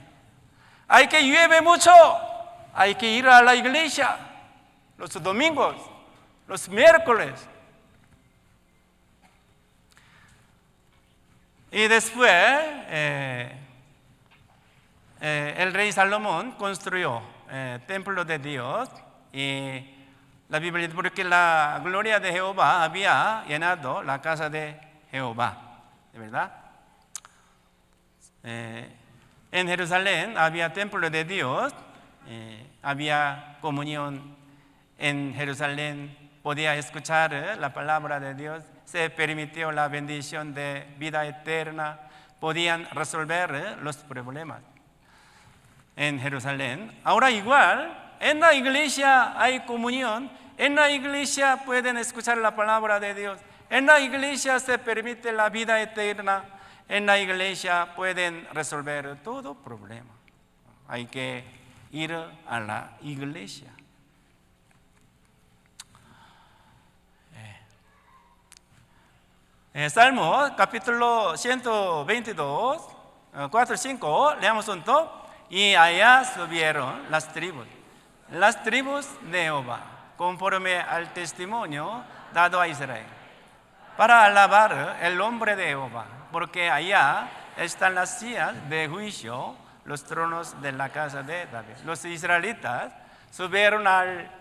Hay que llueve mucho, hay que ir a la iglesia los domingos, los miércoles. Y después el rey Salomón construyó templo de Dios, y la Biblia dice porque la gloria de Jehová había llenado la casa de Jehová, ¿de verdad? En Jerusalén había templo de Dios, había comunión en Jerusalén, podía escuchar la palabra de Dios se permitió la bendición de vida eterna, podían resolver los problemas en Jerusalén. Ahora igual, en la iglesia hay comunión, en la iglesia pueden escuchar la palabra de Dios, en la iglesia se permite la vida eterna, en la iglesia pueden resolver todo problema. Hay que ir a la iglesia. Salmo capítulo 122, 4 y 5, leamos juntos. Y allá subieron las tribus de Jehová, conforme al testimonio dado a Israel, para alabar el nombre de Jehová, porque allá están las sillas de juicio, los tronos de la casa de David. Los israelitas subieron al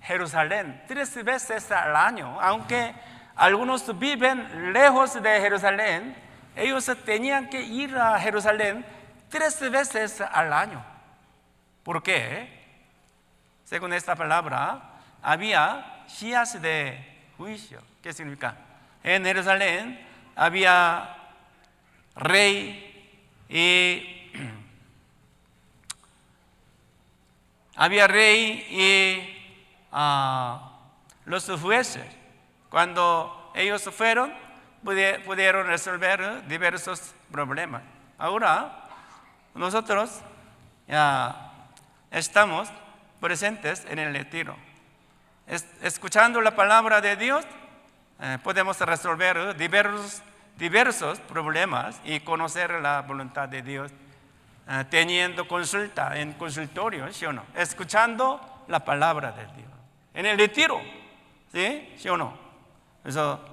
Jerusalén 3 veces al año, aunque algunos viven lejos de Jerusalén, ellos tenían que ir a Jerusalén 3 veces al año. ¿Por qué? Según esta palabra, había sillas de juicio. ¿Qué significa? En Jerusalén había rey y los jueces. Cuando ellos fueron, pudieron resolver diversos problemas. Ahora, nosotros ya estamos presentes en el retiro. Escuchando la palabra de Dios, podemos resolver diversos problemas y conocer la voluntad de Dios, teniendo consulta en consultorio, ¿sí o no? Escuchando la palabra de Dios. En el retiro, ¿sí? ¿Sí o no? Eso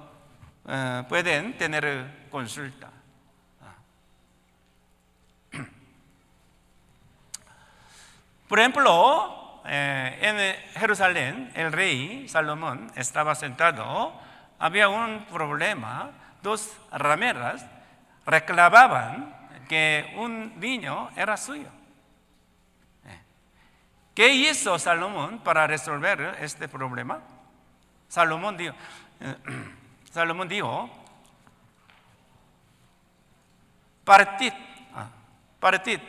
pueden tener consulta. Por ejemplo, en Jerusalén, el rey Salomón estaba sentado, había un problema, 2 rameras reclamaban que un niño era suyo. ¿Qué hizo Salomón para resolver este problema? Salomón dijo, partid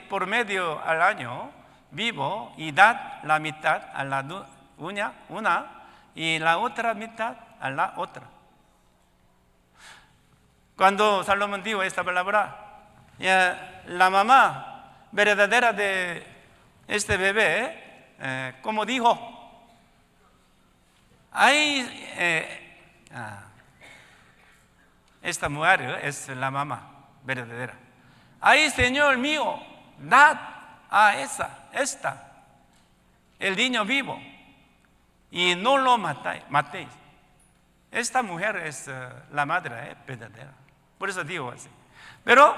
por medio al año vivo y dad la mitad a la una y la otra mitad a la otra. Cuando Salomón dijo esta palabra, la mamá verdadera de este bebé, como dijo, esta mujer es la mamá verdadera. Ay, Señor mío, dad a esta, el niño vivo, y no lo matéis. Esta mujer es la madre verdadera. Por eso digo así. Pero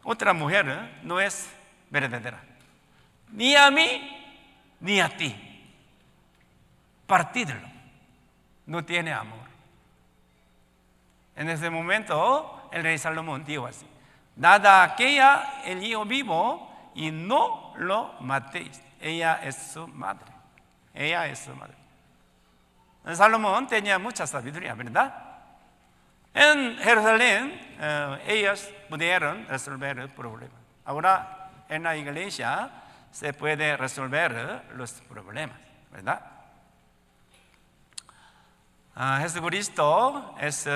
otra mujer no es verdadera. Ni a mí, ni a ti. Partidlo. No tiene amor. En ese momento, el rey Salomón dijo así: dad a aquella el hijo vivo y no lo matéis. Ella es su madre. Ella es su madre. Salomón tenía mucha sabiduría, ¿verdad? En Jerusalén, ellos pudieron resolver el problema. Ahora, en la iglesia se puede resolver los problemas, ¿verdad? Jesucristo es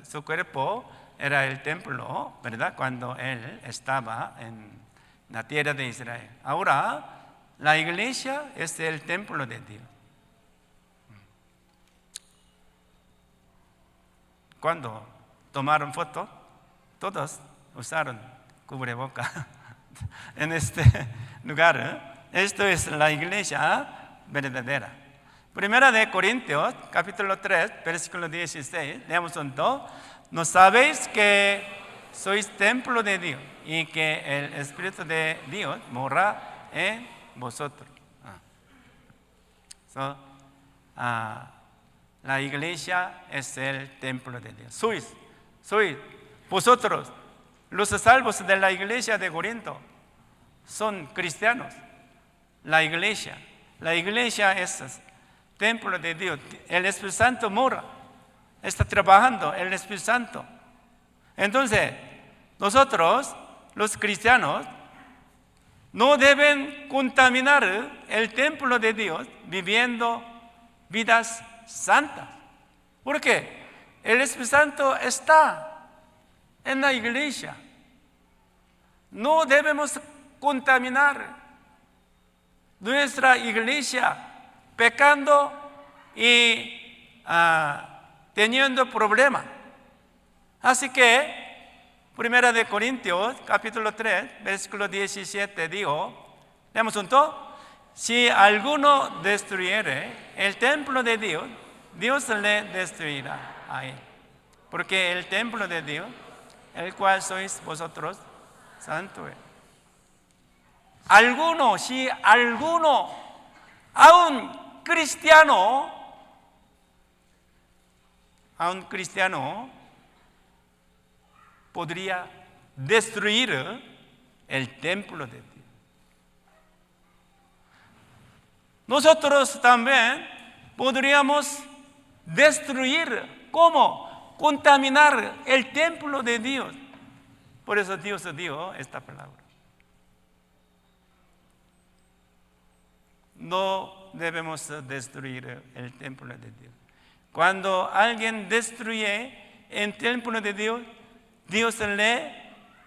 su cuerpo era el templo, ¿verdad? Cuando él estaba en la tierra de Israel. Ahora, la iglesia es el templo de Dios. Cuando tomaron foto, todos usaron cubreboca en este lugar. Esto es la iglesia verdadera. Primera de Corintios, capítulo 3, versículo 16. Leamos juntos. ¿No sabéis que sois templo de Dios y que el Espíritu de Dios mora en vosotros? La iglesia es el templo de Dios. Sois vosotros, los salvos de la iglesia de Corinto, son cristianos. La iglesia es templo de Dios. El Espíritu Santo mora, está trabajando el Espíritu Santo. Entonces, nosotros, los cristianos, no deben contaminar el templo de Dios viviendo vidas santas. ¿Por qué? El Espíritu Santo está en la iglesia. No debemos contaminar nuestra iglesia pecando y teniendo problemas. Así que 1 de Corintios capítulo 3 versículo 17 dijo, leamos juntos: si alguno destruyere el templo de Dios, Dios le destruirá a él, porque el templo de Dios, el cual sois vosotros, santo es. Si alguno, aun cristiano, podría destruir el templo de Dios. Nosotros también podríamos destruir, ¿cómo? Contaminar el templo de Dios. Por eso Dios dio esta palabra. No debemos destruir el templo de Dios. Cuando alguien destruye el templo de Dios, Dios le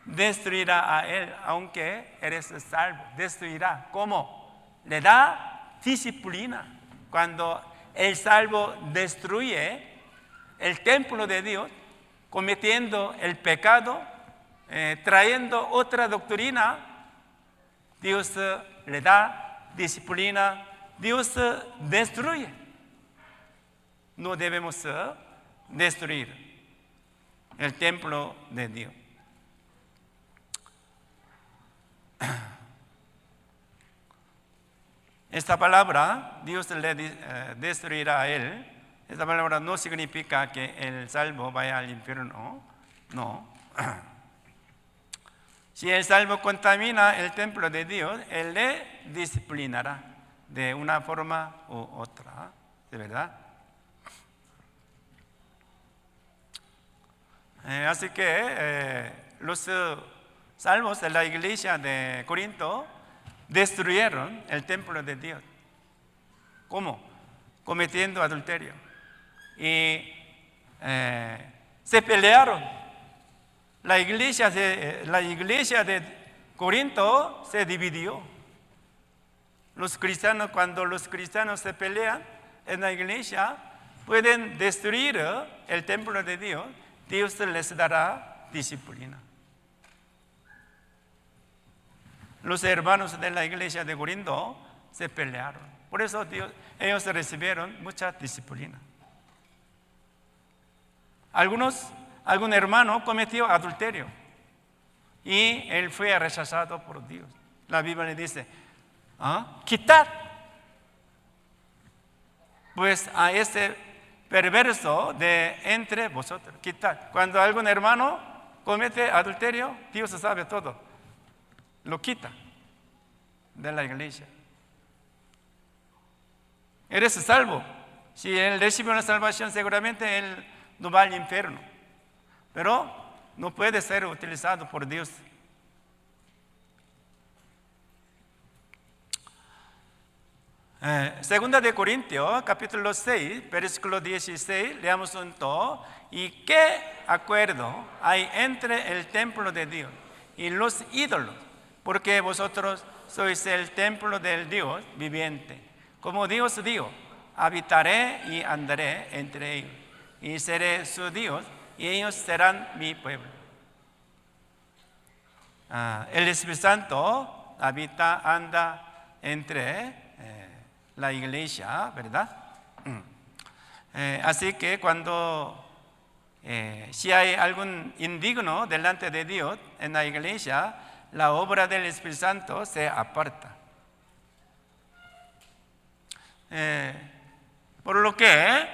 destruirá a él, aunque eres salvo. Destruirá. ¿Cómo? Le da disciplina. Cuando el salvo destruye el templo de Dios, cometiendo el pecado, trayendo otra doctrina, Dios le da disciplina, Dios destruye. No debemos destruir el templo de Dios. Esta palabra, Dios le destruirá a él. Esta palabra no significa que el salvo vaya al infierno. No. Si el salvo contamina el templo de Dios, Él le disciplinará de una forma u otra. ¿De verdad? Así que los salvos de la iglesia de Corinto destruyeron el templo de Dios. ¿Cómo? Cometiendo adulterio. Y se pelearon. La iglesia de Corinto se dividió. Cuando los cristianos se pelean en la iglesia, pueden destruir el templo de Dios. Dios les dará disciplina. Los hermanos de la iglesia de Corinto se pelearon. Por eso ellos recibieron mucha disciplina. Algún hermano cometió adulterio y él fue rechazado por Dios. La Biblia le dice, quitad pues a ese perverso de entre vosotros. Quitad. Cuando algún hermano comete adulterio, Dios sabe todo. Lo quita de la iglesia. Eres salvo. Si él recibe una salvación, seguramente él no va al infierno. Pero no puede ser utilizado por Dios. Segunda de Corintios, capítulo 6, versículo 16, leamos juntos. ¿Y qué acuerdo hay entre el templo de Dios y los ídolos? Porque vosotros sois el templo del Dios viviente. Como Dios dijo, habitaré y andaré entre ellos, y seré su Dios, y ellos serán mi pueblo. El Espíritu Santo habita, anda entre la iglesia, ¿verdad? Así que cuando si hay algún indigno delante de Dios en la iglesia, la obra del Espíritu Santo se aparta. Por lo que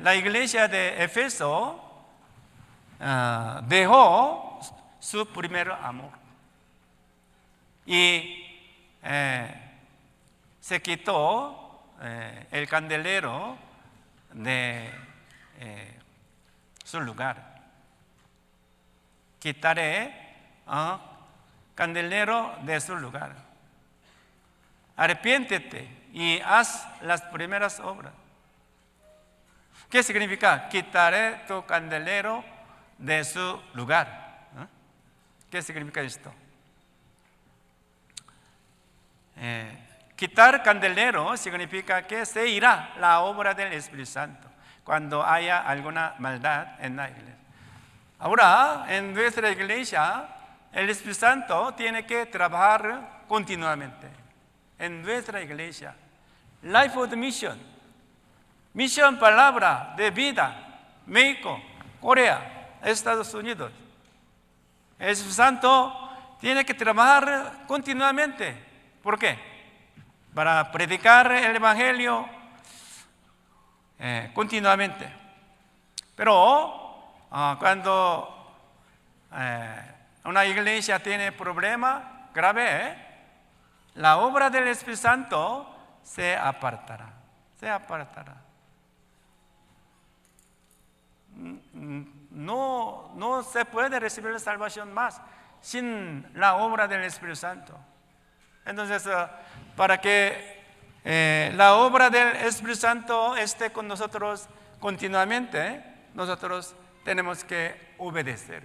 la iglesia de Éfeso dejó su primer amor y se quitó el candelero de su lugar. Quitaré candelero de su lugar. Arrepiéntete y haz las primeras obras. ¿Qué significa? Quitaré tu candelero de su lugar. ¿Qué significa esto? Quitar candelero significa que se irá la obra del Espíritu Santo cuando haya alguna maldad en la iglesia. Ahora, en nuestra iglesia, el Espíritu Santo tiene que trabajar continuamente. En nuestra iglesia, Life of the Mission, misión palabra de vida, México, Corea, Estados Unidos. El Espíritu Santo tiene que trabajar continuamente. ¿Por qué? Para predicar el Evangelio continuamente. Pero cuando una iglesia tiene problema grave, la obra del Espíritu Santo se apartará. Se apartará. No se puede recibir la salvación más sin la obra del Espíritu Santo. Entonces, para que la obra del Espíritu Santo esté con nosotros continuamente, nosotros tenemos que obedecer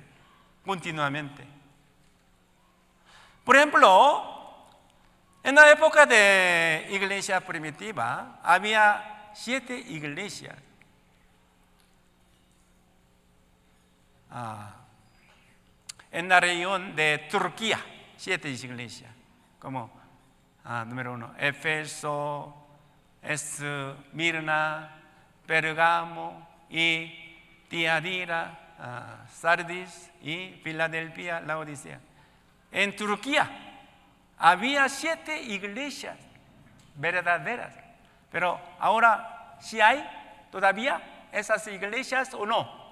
continuamente. Por ejemplo, en la época de iglesia primitiva, había 7 iglesias. En la región de Turquía, 7 iglesias. Como número 1, Éfeso, Esmirna, Pergamo y Tiatira, Sardis y Filadelfia, Laodicea. En Turquía había 7 iglesias verdaderas, pero ahora ¿sí hay todavía esas iglesias o no?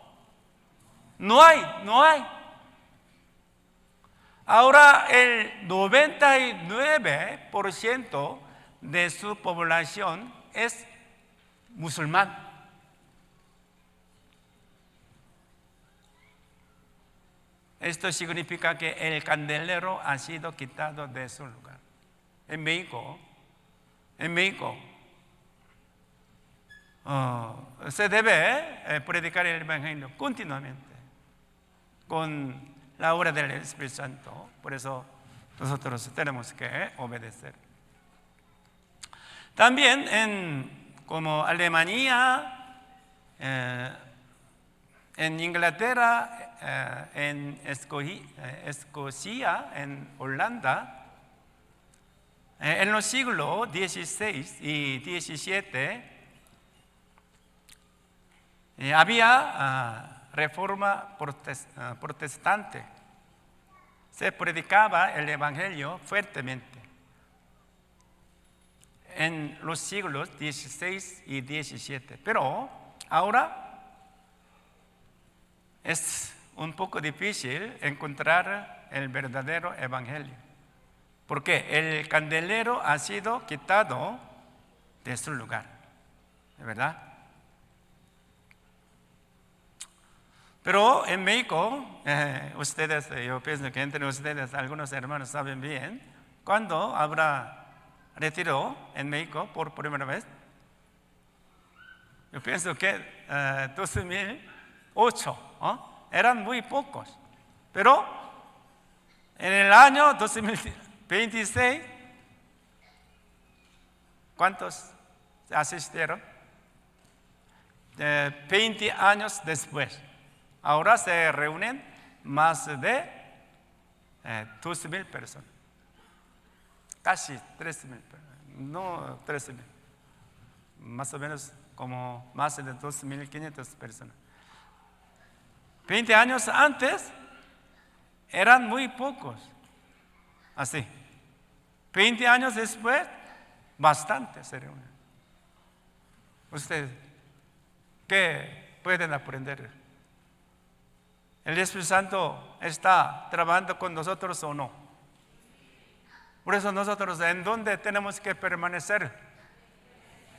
No hay. Ahora el 99% de su población es musulmán. Esto significa que el candelero ha sido quitado de su lugar. En México, se debe predicar el Evangelio continuamente con la obra del Espíritu Santo. Por eso nosotros tenemos que obedecer. También como Alemania, en Inglaterra, en Escocia, en Holanda, en los siglos XVI y XVII había reforma protestante. Se predicaba el Evangelio fuertemente en los siglos XVI y XVII. Pero ahora es un poco difícil encontrar el verdadero Evangelio, porque el candelero ha sido quitado de su lugar, ¿verdad? Pero en México, ustedes, yo pienso que entre ustedes, algunos hermanos saben bien, cuando habrá retiro en México por primera vez. Yo pienso que 2008 eran muy pocos, pero en el año 2026, ¿cuántos asistieron? 20 años después. Ahora se reúnen más de 2,000 personas. Casi 13,000, no 13,000. Más o menos como más de 2,500 personas. 20 años antes eran muy pocos. Así. 20 años después, bastante se reúnen. ¿Ustedes qué pueden aprender? ¿El Espíritu Santo está trabajando con nosotros o no? Por eso nosotros, ¿en dónde tenemos que permanecer?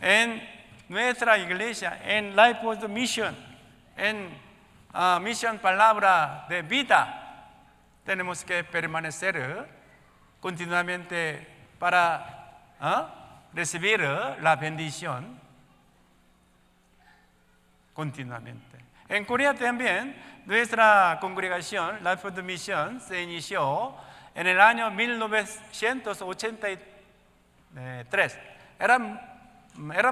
en nuestra iglesia, en Life of the Mission, en Misión Palabra de Vida, tenemos que permanecer continuamente para recibir la bendición continuamente. En Corea también, nuestra congregación, Life of the Mission, se inició en el año 1983. Eran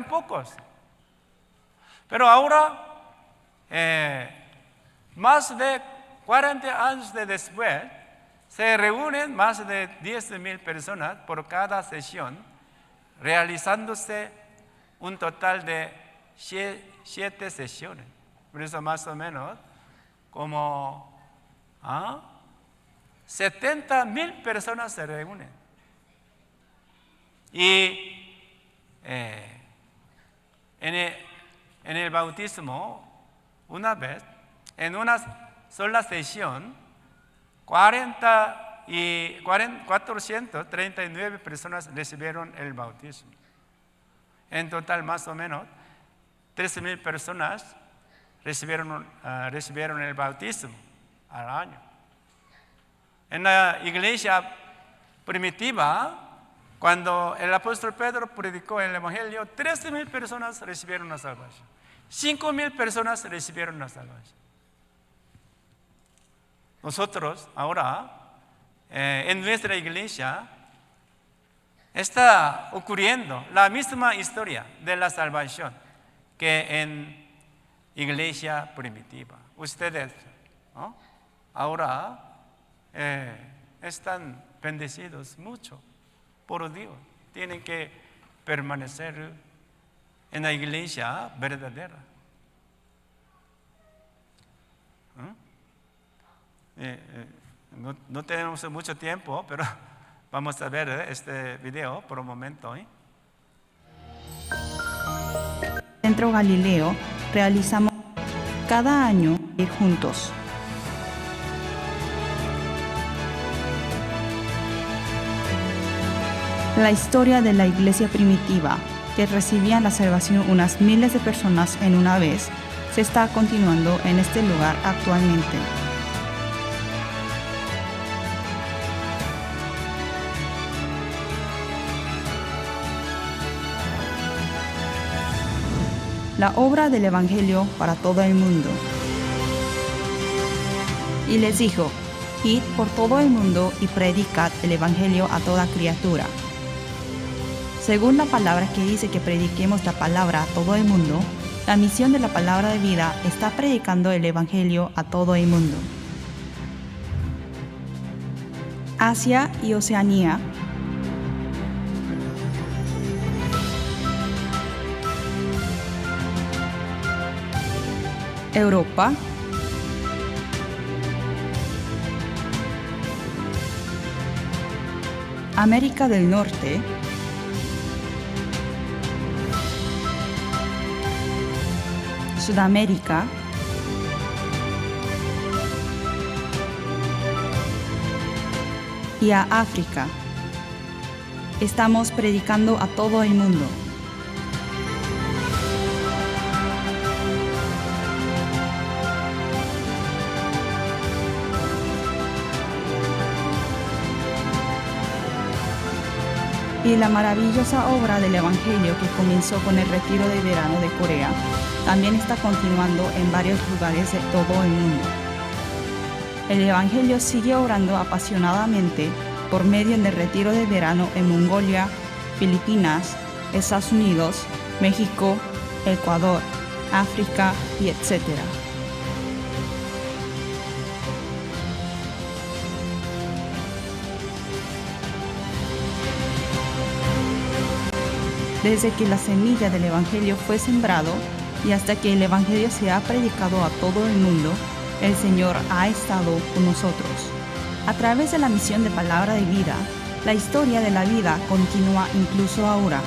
pocos. Pero ahora, más de 40 años después, se reúnen más de 10,000 personas por cada sesión, realizándose un total de 7 sesiones. Por eso más o menos como 70,000 personas se reúnen. Y en el bautismo, una vez, en una sola sesión, 439 personas recibieron el bautismo. En total, más o menos, 13,000 personas recibieron el bautismo al año. En la iglesia primitiva, cuando el apóstol Pedro predicó el evangelio, 13,000 personas recibieron la salvación. 5,000 personas recibieron la salvación. Nosotros ahora, en nuestra iglesia, está ocurriendo la misma historia de la salvación que en iglesia primitiva. Ustedes ahora están bendecidos mucho por Dios. Tienen que permanecer en la iglesia verdadera. No tenemos mucho tiempo, pero vamos a ver este video por un momento. Centro Galileo realizamos cada año ir juntos. La historia de la iglesia primitiva, que recibían la salvación unas miles de personas en una vez, se está continuando en este lugar actualmente. La obra del Evangelio para todo el mundo. Y les dijo: id por todo el mundo y predicad el Evangelio a toda criatura. Según la palabra que dice que prediquemos la palabra a todo el mundo, la misión de la palabra de vida está predicando el Evangelio a todo el mundo. Asia y Oceanía. Europa, América del Norte, Sudamérica, y a África. Estamos predicando a todo el mundo. Y la maravillosa obra del Evangelio que comenzó con el retiro de verano de Corea también está continuando en varios lugares de todo el mundo. El Evangelio sigue obrando apasionadamente por medio del retiro de verano en Mongolia, Filipinas, Estados Unidos, México, Ecuador, África y etc. Desde que la semilla del Evangelio fue sembrado y hasta que el Evangelio se ha predicado a todo el mundo, el Señor ha estado con nosotros. A través de la misión de Palabra de Vida, la historia de la vida continúa incluso ahora.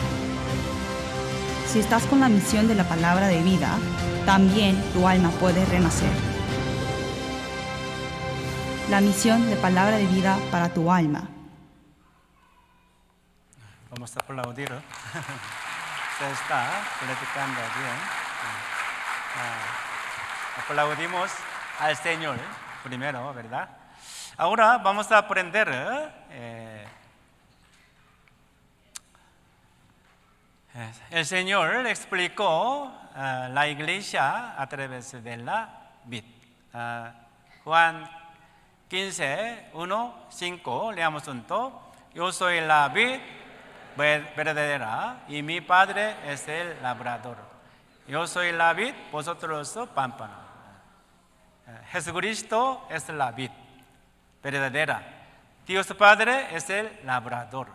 Si estás con la misión de la Palabra de Vida, también tu alma puede renacer. La misión de Palabra de Vida para tu alma. Vamos a aplaudir. se está platicando bien. Aplaudimos al Señor primero, ¿verdad? Ahora vamos a aprender el Señor explicó la iglesia a través de la vid. Juan 15, 1, 5, leamos juntos. Yo soy la vid verdadera y mi Padre es el labrador. Yo soy la vid, vosotros los pámpanos. Jesucristo es la vid verdadera. Dios Padre es el labrador.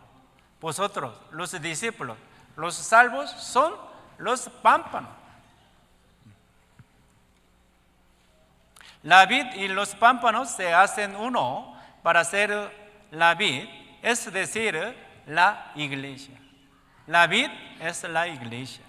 Vosotros, los discípulos, los salvos son los pámpanos. La vid y los pámpanos se hacen uno para ser la vid, es decir, la iglesia. La vid es la iglesia.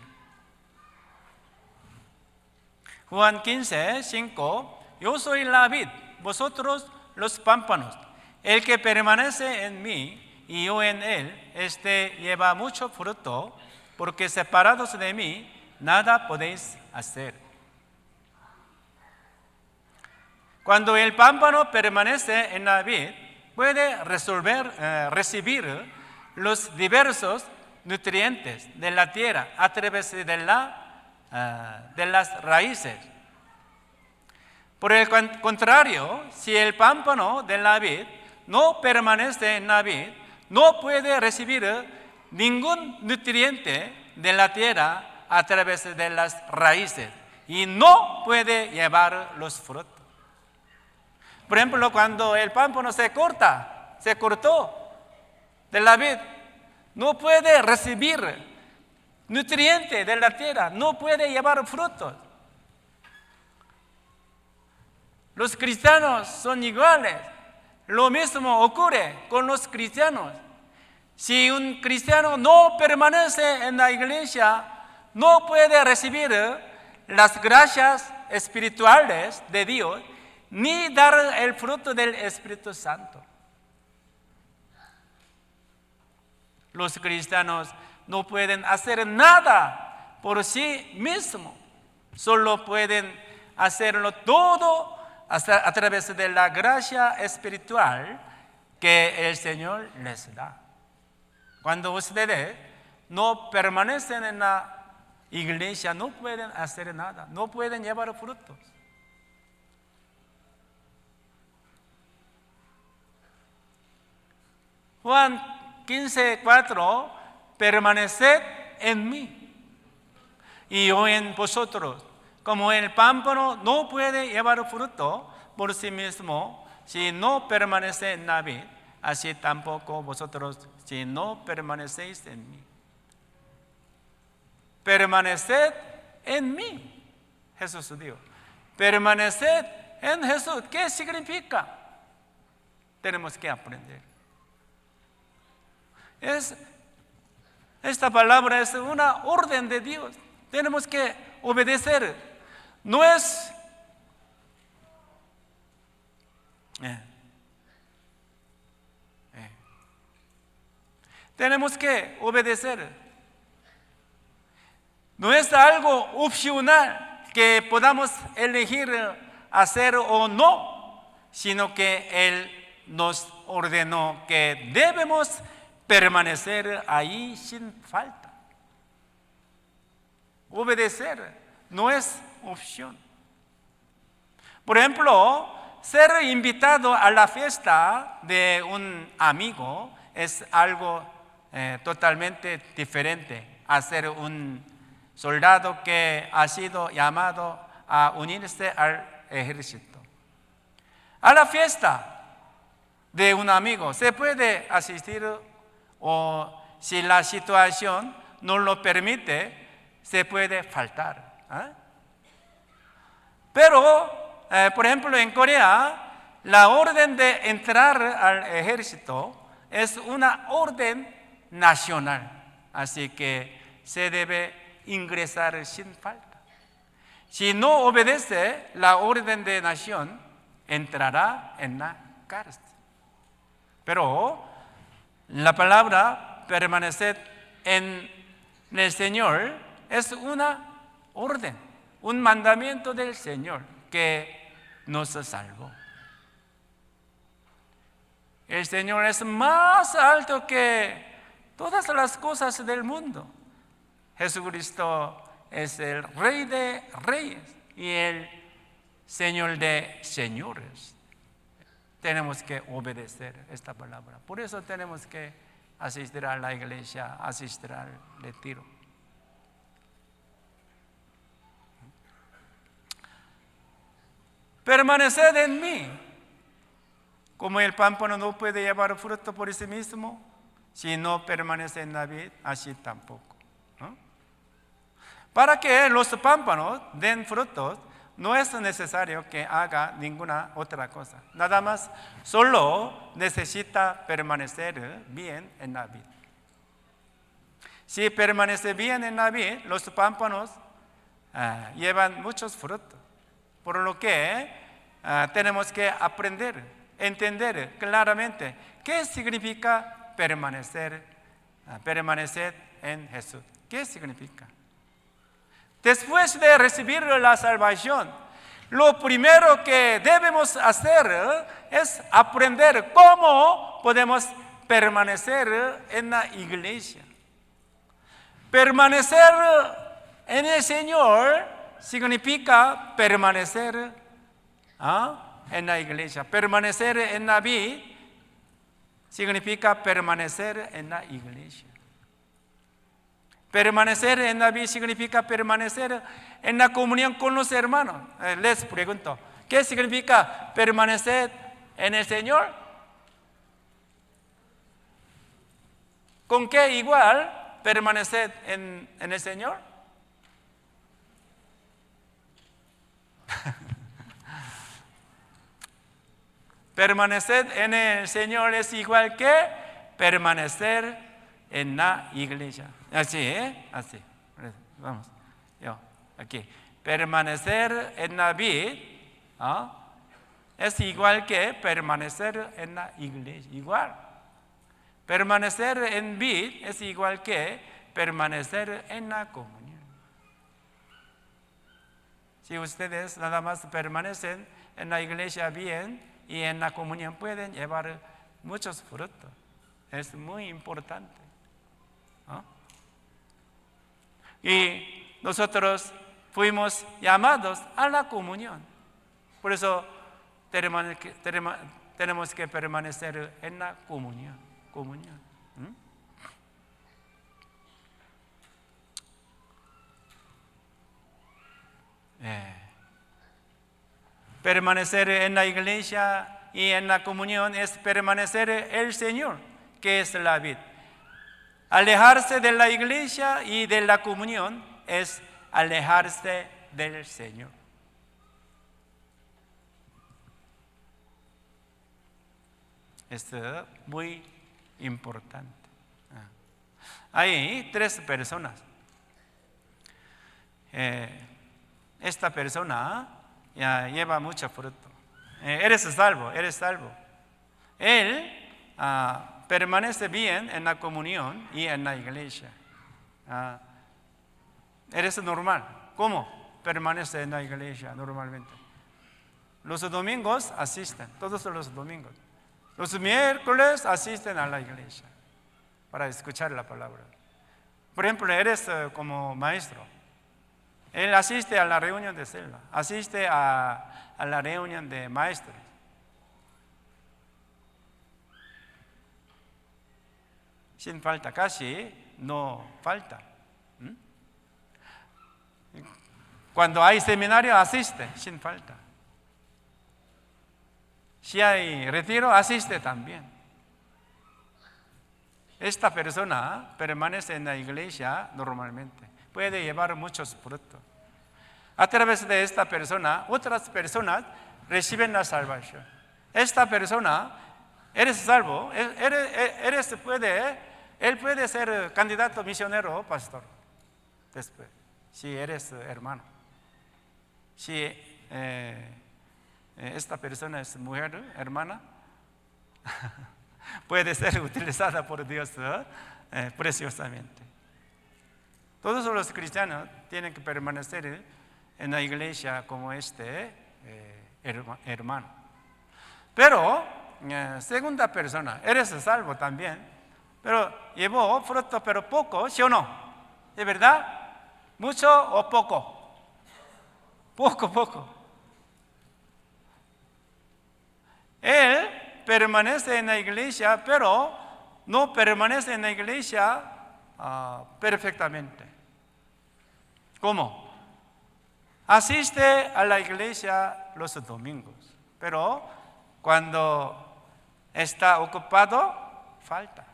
Juan 15, 5, yo soy la vid, vosotros los pámpanos. El que permanece en mí y yo en él, este lleva mucho fruto, porque separados de mí, nada podéis hacer. Cuando el pámpano permanece en la vid, puede recibir los diversos nutrientes de la tierra a través de las raíces. Por el contrario, si el pámpano de la vid no permanece en la vid, no puede recibir ningún nutriente de la tierra a través de las raíces y no puede llevar los frutos. Por ejemplo, cuando el pámpano se cortó de la vid, no puede recibir nutrientes de la tierra, no puede llevar frutos. Los cristianos son iguales. Lo mismo ocurre con los cristianos. Si un cristiano no permanece en la iglesia, no puede recibir las gracias espirituales de Dios, ni dar el fruto del Espíritu Santo. Los cristianos no pueden hacer nada por sí mismos, solo pueden hacerlo todo a través de la gracia espiritual que el Señor les da. Cuando ustedes no permanecen en la iglesia, no pueden hacer nada, no pueden llevar frutos. Juan 15, 4, permaneced en mí y yo en vosotros. Como el pámpano no puede llevar fruto por sí mismo si no permanece en la vid, así tampoco vosotros si no permanecéis en mí. Permaneced en mí, Jesús dijo. Permaneced en Jesús. ¿Qué significa? Tenemos que aprender. Esta palabra es una orden de Dios. Tenemos que obedecer. No es tenemos que obedecer. No es algo opcional que podamos elegir hacer o no, sino que Él nos ordenó que debemos permanecer ahí sin falta. Obedecer no es opción. Por ejemplo, ser invitado a la fiesta de un amigo es algo totalmente diferente a ser un soldado que ha sido llamado a unirse al ejército. A la fiesta de un amigo se puede asistir, o si la situación no lo permite, se puede faltar. Pero, por ejemplo, en Corea, la orden de entrar al ejército es una orden nacional, así que se debe ingresar sin falta. Si no obedece la orden de nación, entrará en la cárcel. Pero la palabra permanecer en del Señor es una orden, un mandamiento del Señor que nos salvó. El Señor es más alto que todas las cosas del mundo. Jesucristo es el Rey de Reyes y el Señor de Señores. Tenemos que obedecer esta palabra. Por eso tenemos que asistir a la iglesia, asistir al retiro. Permaneced en mí. Como el pámpano no puede llevar fruto por sí mismo, si no permanece en la vid, así tampoco. ¿No? Para que los pámpanos den frutos, no es necesario que haga ninguna otra cosa. Nada más, solo necesita permanecer bien en la vid. Si permanece bien en la vid, los pámpanos llevan muchos frutos. Por lo que tenemos que aprender, entender claramente qué significa permanecer en Jesús. ¿Qué significa? Después de recibir la salvación, lo primero que debemos hacer es aprender cómo podemos permanecer en la iglesia. Permanecer en el Señor significa permanecer en la iglesia. Permanecer en la vid significa permanecer en la iglesia. Permanecer en la vid significa permanecer en la comunión con los hermanos. Les pregunto, ¿qué significa permanecer en el Señor? ¿Con qué igual permanecer en el Señor? Permanecer en el Señor es igual que permanecer en la iglesia. Así, así. Vamos. Yo, aquí. Permanecer en la vid es igual que permanecer en la iglesia. Igual. Permanecer en vid es igual que permanecer en la comunión. Si ustedes nada más permanecen en la iglesia bien y en la comunión, pueden llevar muchos frutos. Es muy importante. Y nosotros fuimos llamados a la comunión. Por eso tenemos que permanecer en la comunión. Permanecer en la iglesia y en la comunión es permanecer en el Señor, que es la vid. Alejarse de la iglesia y de la comunión es alejarse del Señor. Es muy importante. Hay 3 personas. Esta persona lleva mucho fruto. Eres salvo. Él permanece bien en la comunión y en la iglesia. Eres normal. ¿Cómo permanece en la iglesia normalmente? Los domingos asisten, todos los domingos. Los miércoles asisten a la iglesia para escuchar la palabra. Por ejemplo, eres como maestro. Él asiste a la reunión de celda, asiste a la reunión de maestros. Sin falta, casi no falta. Cuando hay seminario, asiste sin falta. Si hay retiro, asiste también. Esta persona permanece en la iglesia normalmente. Puede llevar muchos frutos. A través de esta persona, otras personas reciben la salvación. Esta persona, eres salvo, él puede ser candidato misionero o pastor después, si eres hermano. Si esta persona es mujer, hermana, puede ser utilizada por Dios preciosamente. Todos los cristianos tienen que permanecer en la iglesia como este hermano. Pero, segunda persona, eres salvo también, pero llevó fruto, pero poco, ¿sí o no? ¿Es verdad? ¿Mucho o poco? Poco. Él permanece en la iglesia, pero no permanece en la iglesia perfectamente. ¿Cómo? Asiste a la iglesia los domingos, pero cuando está ocupado, falta.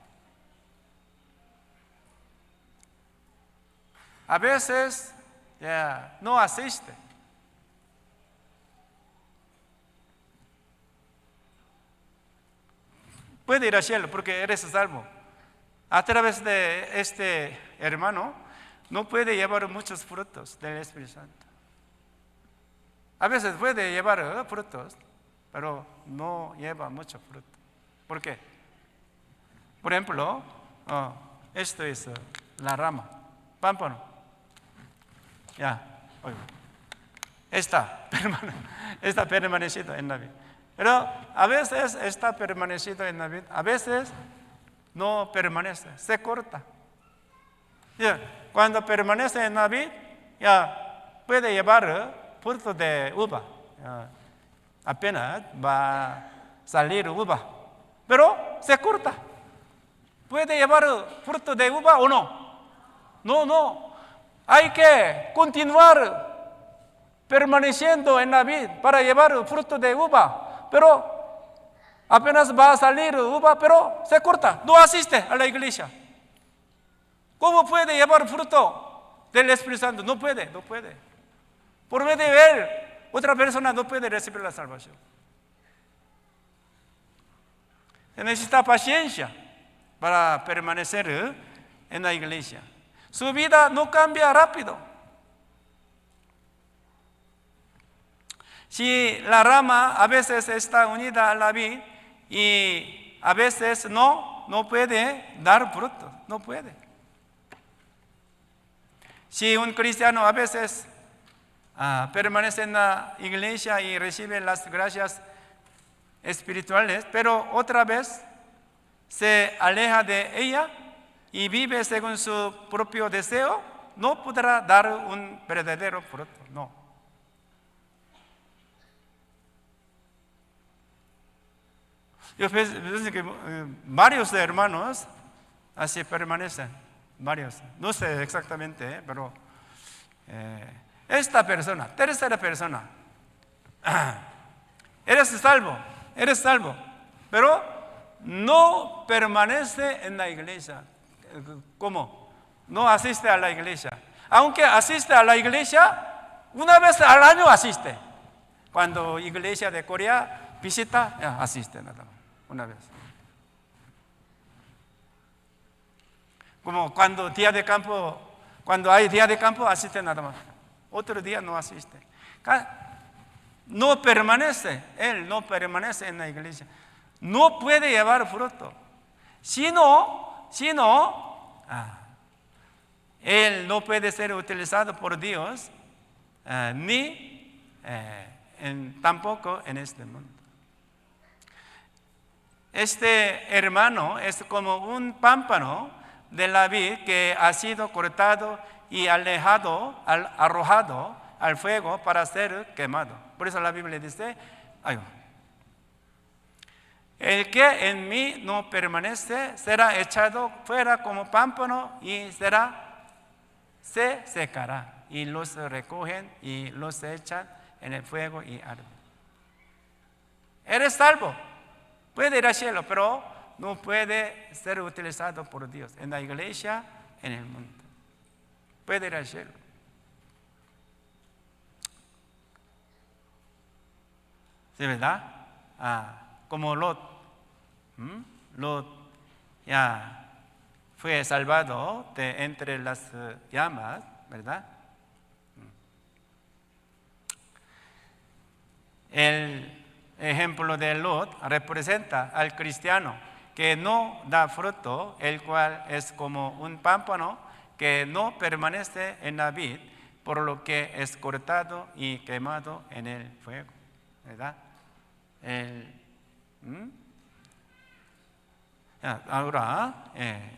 A veces no asiste. Puede ir al cielo porque eres salvo. A través de este hermano no puede llevar muchos frutos del Espíritu Santo. A veces puede llevar frutos, pero no lleva mucho fruto. ¿Por qué? Por ejemplo, esto es la rama, pámpano. Está permanecido en la vida. Pero a veces está permanecido en la vida, a veces no permanece, se corta. Cuando permanece en la vida, puede llevar fruto de uva. Apenas va a salir uva, pero se corta. ¿Puede llevar fruto de uva o no? No. Hay que continuar permaneciendo en la vida para llevar fruto de uva. Pero apenas va a salir uva, pero se corta, no asiste a la iglesia. ¿Cómo puede llevar fruto del Espíritu Santo? No puede. Por medio de él, otra persona no puede recibir la salvación. Se necesita paciencia para permanecer en la iglesia. Su vida no cambia rápido. Si la rama a veces está unida a la vid y a veces no puede dar fruto, no puede. Si un cristiano a veces permanece en la iglesia y recibe las gracias espirituales, pero otra vez se aleja de ella y vive según su propio deseo, no podrá dar un verdadero fruto, no. Yo pienso que varios hermanos así permanecen, varios. No sé exactamente, pero esta persona, tercera persona, eres salvo, pero no permanece en la iglesia. ¿Cómo? No asiste a la iglesia. Aunque asiste a la iglesia, una vez al año asiste. Cuando iglesia de Corea visita, asiste nada más. Una vez. Como cuando hay día de campo, asiste nada más. Otro día no asiste. No permanece, él no permanece en la iglesia. No puede llevar fruto. Si no, él no puede ser utilizado por Dios, ni tampoco en este mundo. Este hermano es como un pámpano de la vid que ha sido cortado y arrojado al fuego para ser quemado. Por eso la Biblia dice, el que en mí no permanece será echado fuera como pámpano y se secará. Y los recogen y los echan en el fuego y arden. Eres salvo. Puede ir al cielo, pero no puede ser utilizado por Dios en la iglesia, en el mundo. Puede ir al cielo. ¿Sí, verdad? Como Lot. Lot ya fue salvado de entre las llamas, ¿verdad? El ejemplo de Lot representa al cristiano que no da fruto, el cual es como un pámpano que no permanece en la vid, por lo que es cortado y quemado en el fuego, ¿verdad? Ahora,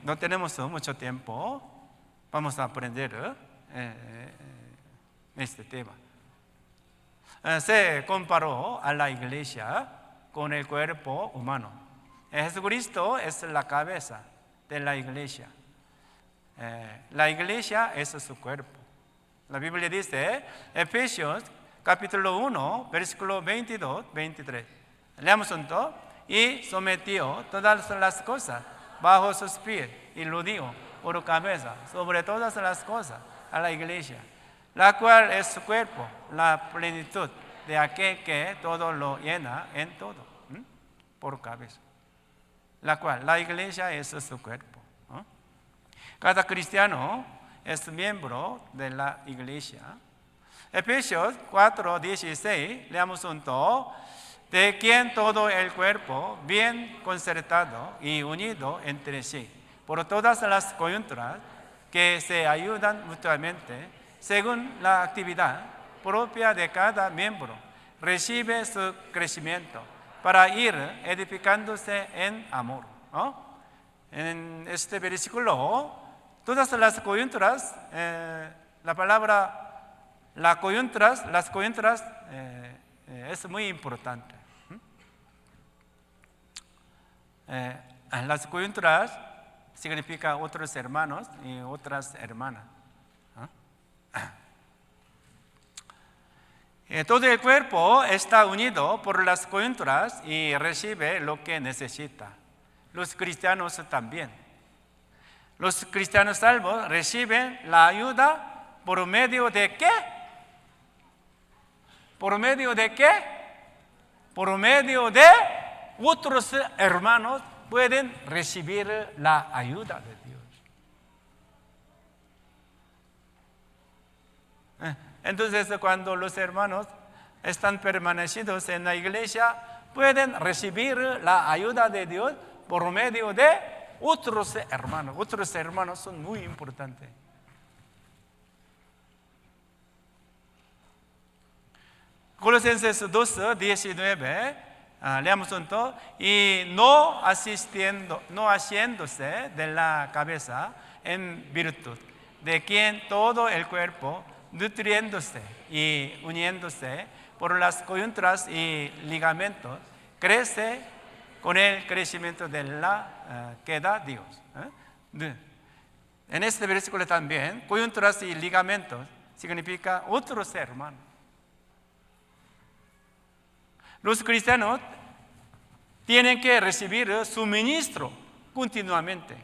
no tenemos mucho tiempo, vamos a aprender este tema. Se comparó a la iglesia con el cuerpo humano. Jesucristo es la cabeza de la iglesia. La iglesia es su cuerpo. La Biblia dice, Efesios capítulo 1, versículo 22, 23. Leamos juntos. Y sometió todas las cosas bajo sus pies y lo dio por cabeza sobre todas las cosas a la iglesia, la cual es su cuerpo, la plenitud de aquel que todo lo llena en todo, por cabeza. La iglesia es su cuerpo. Cada cristiano es miembro de la iglesia. Efesios 4, 16, leamos juntos. De quien todo el cuerpo, bien concertado y unido entre sí, por todas las coyunturas que se ayudan mutuamente, según la actividad propia de cada miembro, recibe su crecimiento para ir edificándose en amor. En este versículo, todas las coyunturas, la palabra las coyunturas es muy importante. Las coyunturas significa otros hermanos y otras hermanas. Todo el cuerpo está unido por las coyunturas y recibe lo que necesita. Los cristianos también. Los cristianos salvos reciben la ayuda por medio de ¿qué? ¿Por medio de qué? Por medio de otros hermanos pueden recibir la ayuda de Dios. Entonces, cuando los hermanos están permanecidos en la iglesia, pueden recibir la ayuda de Dios por medio de otros hermanos. Otros hermanos son muy importantes. Colosenses 2, 19, leamos juntos. Y no haciéndose de la cabeza en virtud, de quien todo el cuerpo, nutriéndose y uniéndose por las coyunturas y ligamentos, crece con el crecimiento de la que da Dios. En este versículo también, coyunturas y ligamentos significa otros hermanos. Los cristianos tienen que recibir suministro continuamente.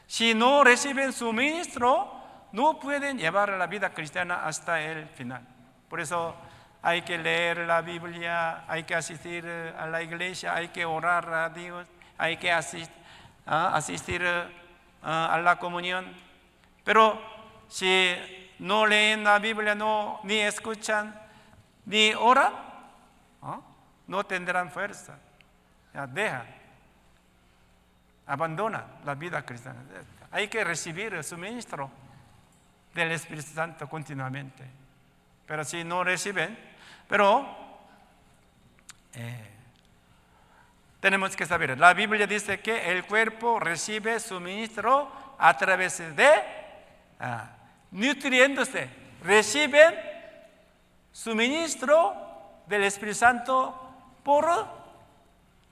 Si no reciben suministro, no pueden llevar la vida cristiana hasta el final. Por eso hay que leer la Biblia, hay que asistir a la iglesia, hay que orar a Dios, hay que asistir a la comunión. Pero si no leen la Biblia, ni escuchan, ni oran, no tendrán fuerza. Dejan, abandonan la vida cristiana. Hay que recibir el suministro del Espíritu Santo continuamente. Pero si no reciben, tenemos que saber, la Biblia dice que el cuerpo recibe suministro a través de nutriéndose. Reciben suministro del Espíritu Santo por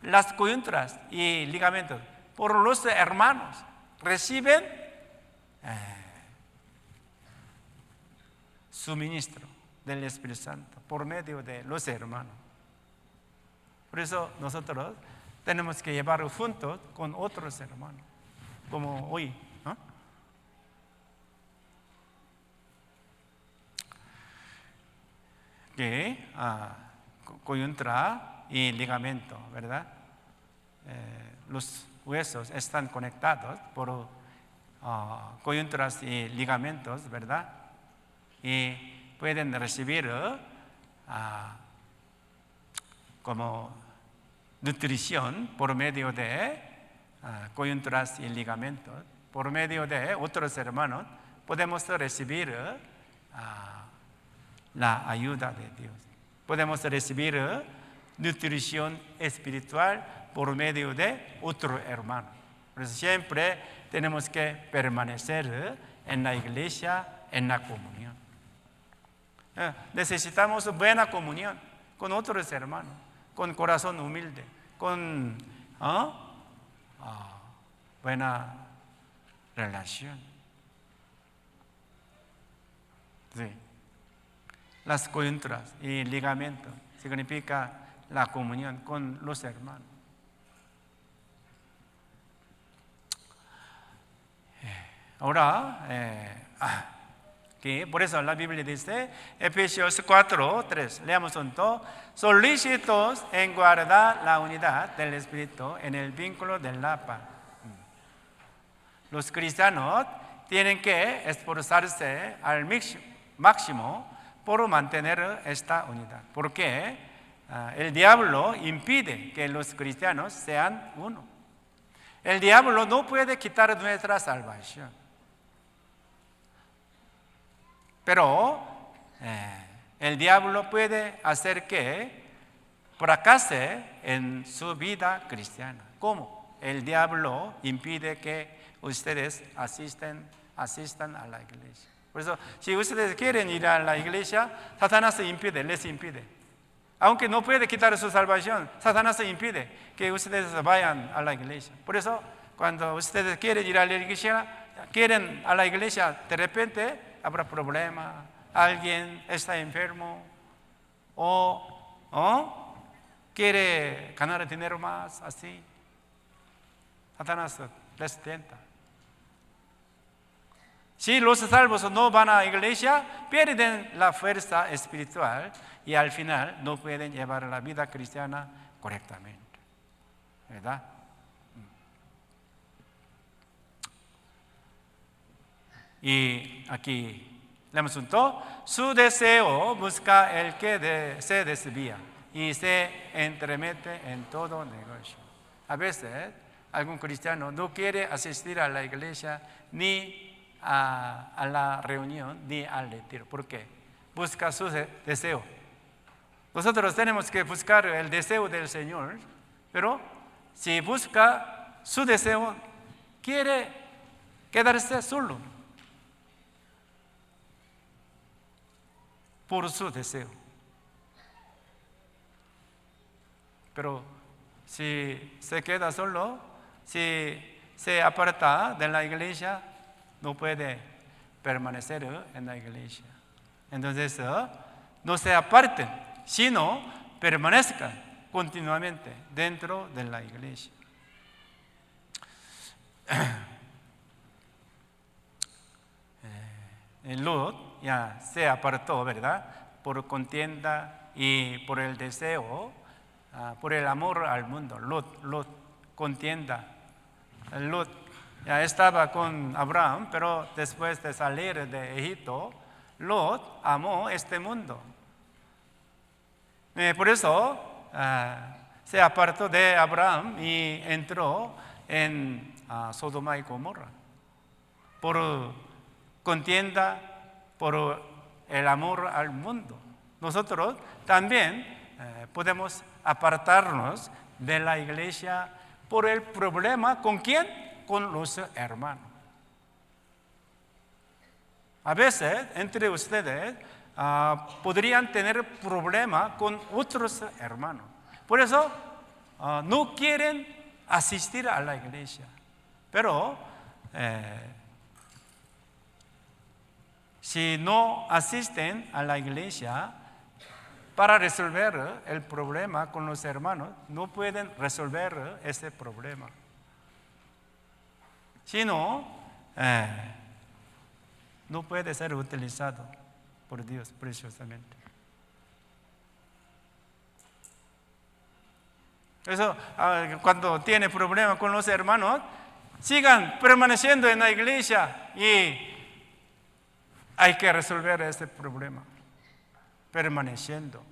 las coyunturas y ligamentos, por los hermanos. Reciben suministro del Espíritu Santo por medio de los hermanos. Por eso nosotros tenemos que llevar juntos con otros hermanos, como hoy. Que coyuntura y ligamento, ¿verdad? Los huesos están conectados por coyunturas y ligamentos, ¿verdad? Y pueden recibir como nutrición por medio de coyunturas y ligamentos. por medio de otros hermanos, podemos recibir la ayuda de Dios. Podemos recibir nutrición espiritual por medio de otro hermano. Por eso siempre tenemos que permanecer en la iglesia, en la comunión. Necesitamos buena comunión con otros hermanos, con corazón humilde, con buena relación. Sí. Las coyunturas y ligamentos significa la comunión con los hermanos. Ahora, por eso la Biblia dice, Efesios 4:3, leamos juntos: solícitos en guardar la unidad del Espíritu en el vínculo de la paz. Los cristianos tienen que esforzarse al máximo por mantener esta unidad, porque el diablo impide que los cristianos sean uno. El diablo no puede quitar nuestra salvación, pero el diablo puede hacer que fracase en su vida cristiana. ¿Cómo? El diablo impide que ustedes asistan a la iglesia. Por eso, si ustedes quieren ir a la iglesia, Satanás les impide. Aunque no puede quitar su salvación, Satanás impide que ustedes vayan a la iglesia. Por eso, cuando ustedes quieren ir a la iglesia, de repente habrá problema, alguien está enfermo o quiere ganar dinero más, así. Satanás les tienta. Si los salvos no van a la iglesia, pierden la fuerza espiritual y al final no pueden llevar la vida cristiana correctamente. ¿Verdad? Y aquí leemos juntos: su deseo busca el que se desvía y se entremete en todo negocio. A veces algún cristiano no quiere asistir a la iglesia ni a la reunión ni al retiro. ¿Por qué? Busca su deseo. Nosotros tenemos que buscar el deseo del Señor, pero si busca su deseo, quiere quedarse solo por su deseo. Pero si se queda solo, si se aparta de la iglesia, no puede permanecer en la iglesia. Entonces, no se aparten, sino permanezcan continuamente dentro de la iglesia. Lot ya se apartó, ¿verdad? Por contienda y por el deseo, por el amor al mundo. Lot contienda. Lot ya estaba con Abraham, pero después de salir de Egipto, Lot amó este mundo. Por eso se apartó de Abraham y entró en Sodoma y Gomorra. Por contienda, por el amor al mundo. Nosotros también podemos apartarnos de la iglesia por el problema. ¿Con quién? Con los hermanos. A veces entre ustedes podrían tener problema con otros hermanos. Por eso no quieren asistir a la iglesia. Pero si no asisten a la iglesia para resolver el problema con los hermanos, no pueden resolver ese problema. Si no, no puede ser utilizado por Dios preciosamente. Por eso, cuando tiene problema con los hermanos, sigan permaneciendo en la iglesia y hay que resolver ese problema, permaneciendo.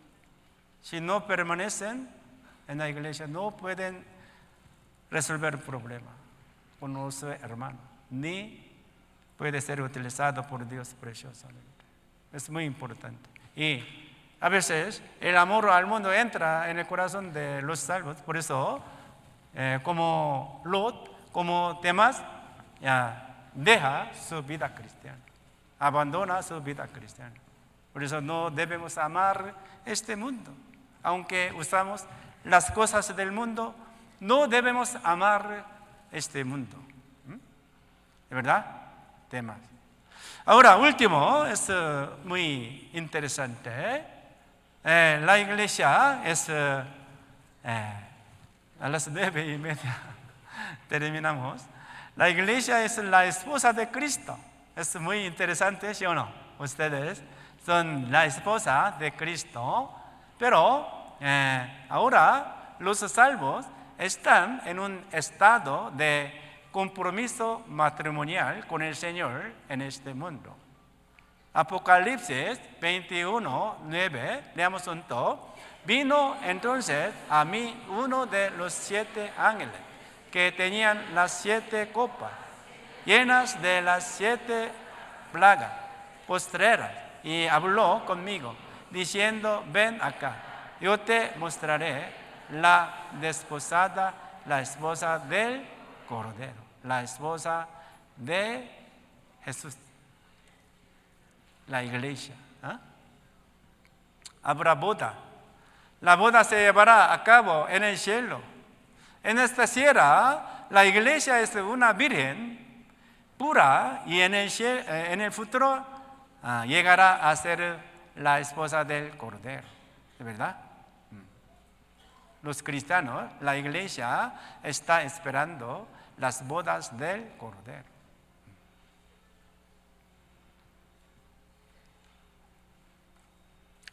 Si no permanecen en la iglesia, no pueden resolver el problema con los hermanos. ni puede ser utilizado por Dios preciosamente. Es muy importante. Y a veces el amor al mundo entra en el corazón de los salvos. Por eso, como Lot, como Demas, deja su vida cristiana, abandona su vida cristiana. Por eso no debemos amar este mundo. Aunque usamos las cosas del mundo, no debemos amar este mundo. ¿De verdad? Temas. Ahora, último, es muy interesante. La iglesia es a las 9:30 terminamos. La iglesia es la esposa de Cristo. Es muy interesante, ¿sí o no? Ustedes son la esposa de Cristo, pero ahora los salvos están en un estado de compromiso matrimonial con el Señor en este mundo. Apocalipsis 21:9, leamos juntos. Vino entonces a mí uno de los 7 ángeles que tenían las 7 copas llenas de las 7 plagas postreras y habló conmigo diciendo: ven acá, yo te mostraré la desposada, la esposa del Cordero, la esposa de Jesús, la iglesia. Habrá boda. La boda se llevará a cabo en el cielo. En esta tierra, la iglesia es una virgen pura y en el futuro llegará a ser la esposa del Cordero. ¿De verdad? Los cristianos, la iglesia está esperando las bodas del Cordero.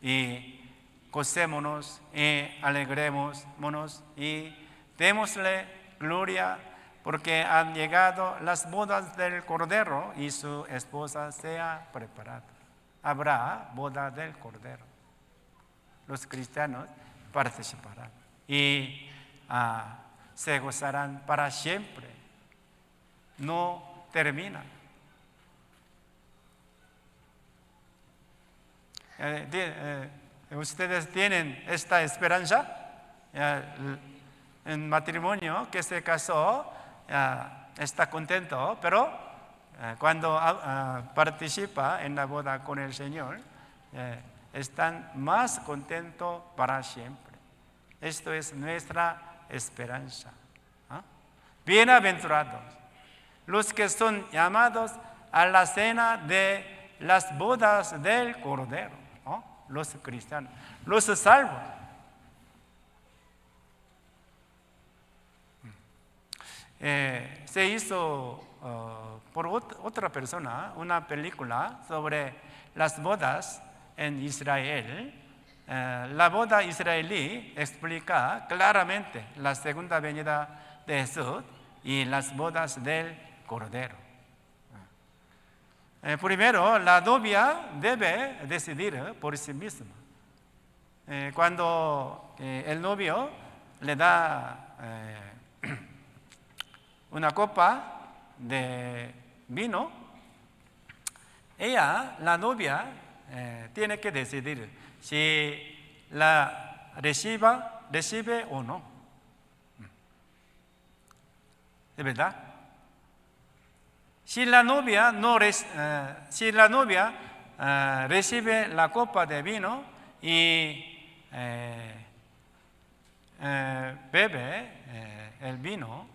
Y gocémonos y alegrémonos y démosle gloria porque han llegado las bodas del Cordero y su esposa se ha preparado. Habrá boda del Cordero. Los cristianos participarán y se gozarán para siempre. No termina. Ustedes tienen esta esperanza. En matrimonio que se casó está contento, pero cuando participa en la boda con el Señor, están más contentos para siempre. Esto es nuestra esperanza. Bienaventurados los que son llamados a la cena de las bodas del Cordero, los cristianos, los salvos. Se hizo por otra persona una película sobre las bodas en Israel. La boda israelí explica claramente la segunda venida de Jesús y las bodas del Cordero. Primero, la novia debe decidir por sí misma. Cuando el novio le da una copa de vino, la novia, tiene que decidir si la recibe o no. ¿De verdad? Si la novia recibe la copa de vino y bebe el vino,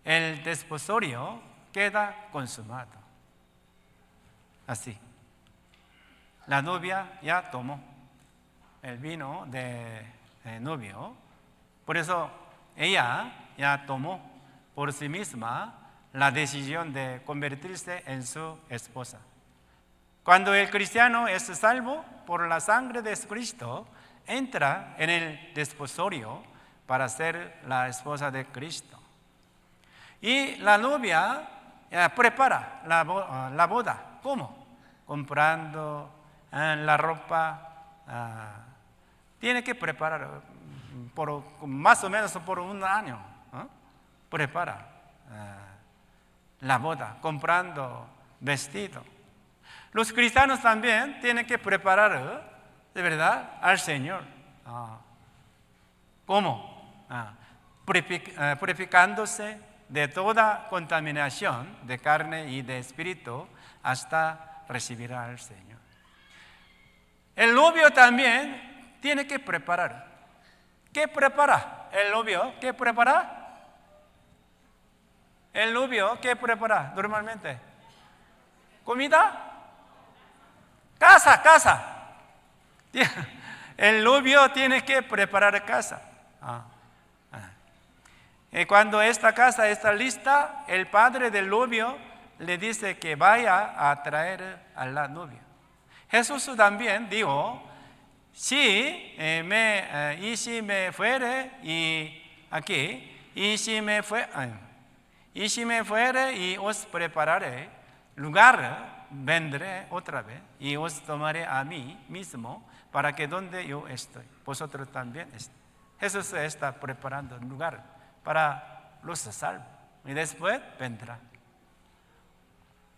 el desposorio queda consumado. Así. La novia ya tomó el vino de novio. Por eso ella ya tomó por sí misma la decisión de convertirse en su esposa. Cuando el cristiano es salvo por la sangre de Cristo, entra en el desposorio para ser la esposa de Cristo. Y la novia prepara la boda. ¿Cómo? Comprando la ropa. Tiene que preparar más o menos por un año. Prepara la boda, comprando vestido. Los cristianos también tienen que preparar, de verdad, al Señor. ¿Cómo? Purificándose de toda contaminación de carne y de espíritu hasta recibir al Señor. El novio también tiene que preparar. ¿Qué prepara el novio? ¿Qué prepara? El novio, ¿qué prepara normalmente? ¿Comida? Casa. El novio tiene que preparar casa. Y cuando esta casa está lista, el padre del novio le dice que vaya a traer a la novia. Jesús también dijo, si me fuere y si me fuere y os prepararé lugar, vendré otra vez y os tomaré a mí mismo para que donde yo estoy, vosotros también estéis. Jesús está preparando un lugar para los salvos y después vendrá.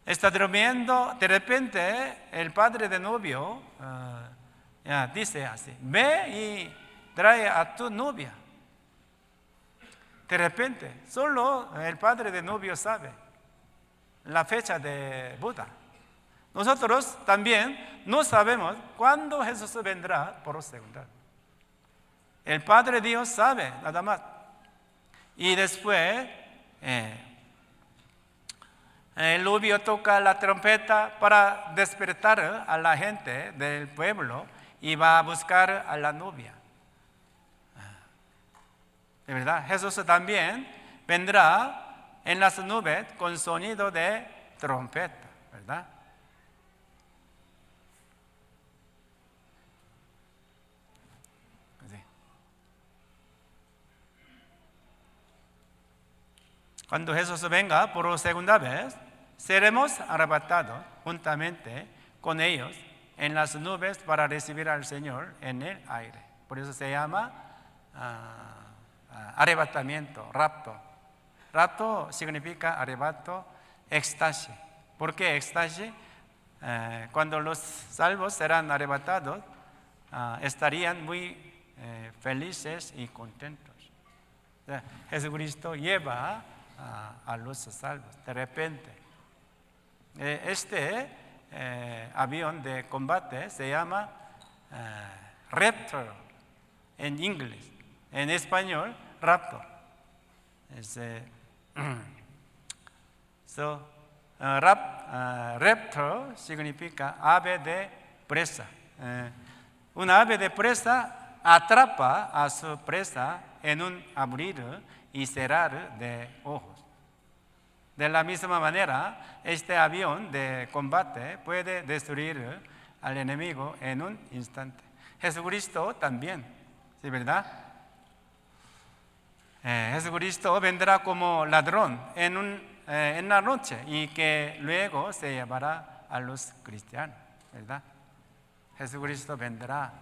Está durmiendo, de repente el padre del novio dice así, ve y trae a tu novia. De repente, solo el padre del novio sabe la fecha de boda. Nosotros también no sabemos cuándo Jesús vendrá por segunda vez. El Padre Dios sabe nada más. Y después el novio toca la trompeta para despertar a la gente del pueblo y va a buscar a la novia. De verdad, Jesús también vendrá en las nubes con sonido de trompeta, ¿verdad? Sí. Cuando Jesús venga por segunda vez, seremos arrebatados juntamente con ellos en las nubes para recibir al Señor en el aire. Por eso se llama arrebatamiento, rapto. Rapto significa arrebato, éxtasis. ¿Por qué éxtasis? Cuando los salvos serán arrebatados, estarían muy felices y contentos. Jesucristo lleva a los salvos. De repente, este avión de combate se llama Raptor en inglés. En español, Raptor. Raptor significa ave de presa. Una ave de presa atrapa a su presa en un abrir y cerrar de ojos. De la misma manera, este avión de combate puede destruir al enemigo en un instante. Jesucristo también, ¿sí, verdad? Jesucristo vendrá como ladrón en la noche y que luego se llevará a los cristianos, ¿verdad? Jesucristo vendrá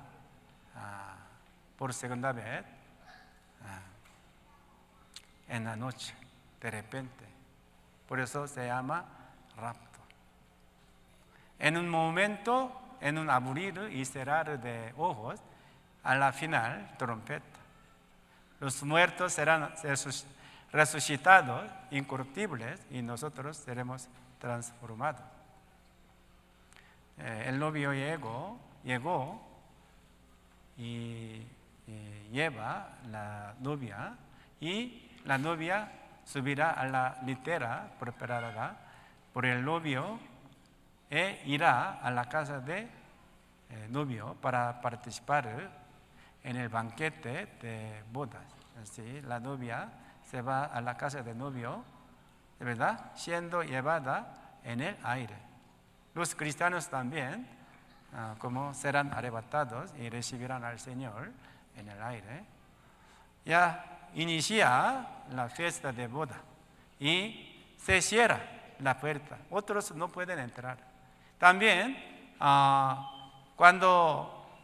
por segunda vez en la noche, de repente. Por eso se llama rapto. En un momento, en un abrir y cerrar de ojos, a la final, trompeta. Los muertos serán resucitados, incorruptibles, y nosotros seremos transformados. El novio llegó y lleva la novia, y la novia subirá a la litera preparada por el novio e irá a la casa de novio para participar en el banquete de bodas. Así, la novia se va a la casa del novio, de verdad, siendo llevada en el aire. Los cristianos también, como serán arrebatados y recibirán al Señor en el aire, ya inicia la fiesta de boda y se cierra la puerta. Otros no pueden entrar. También, cuando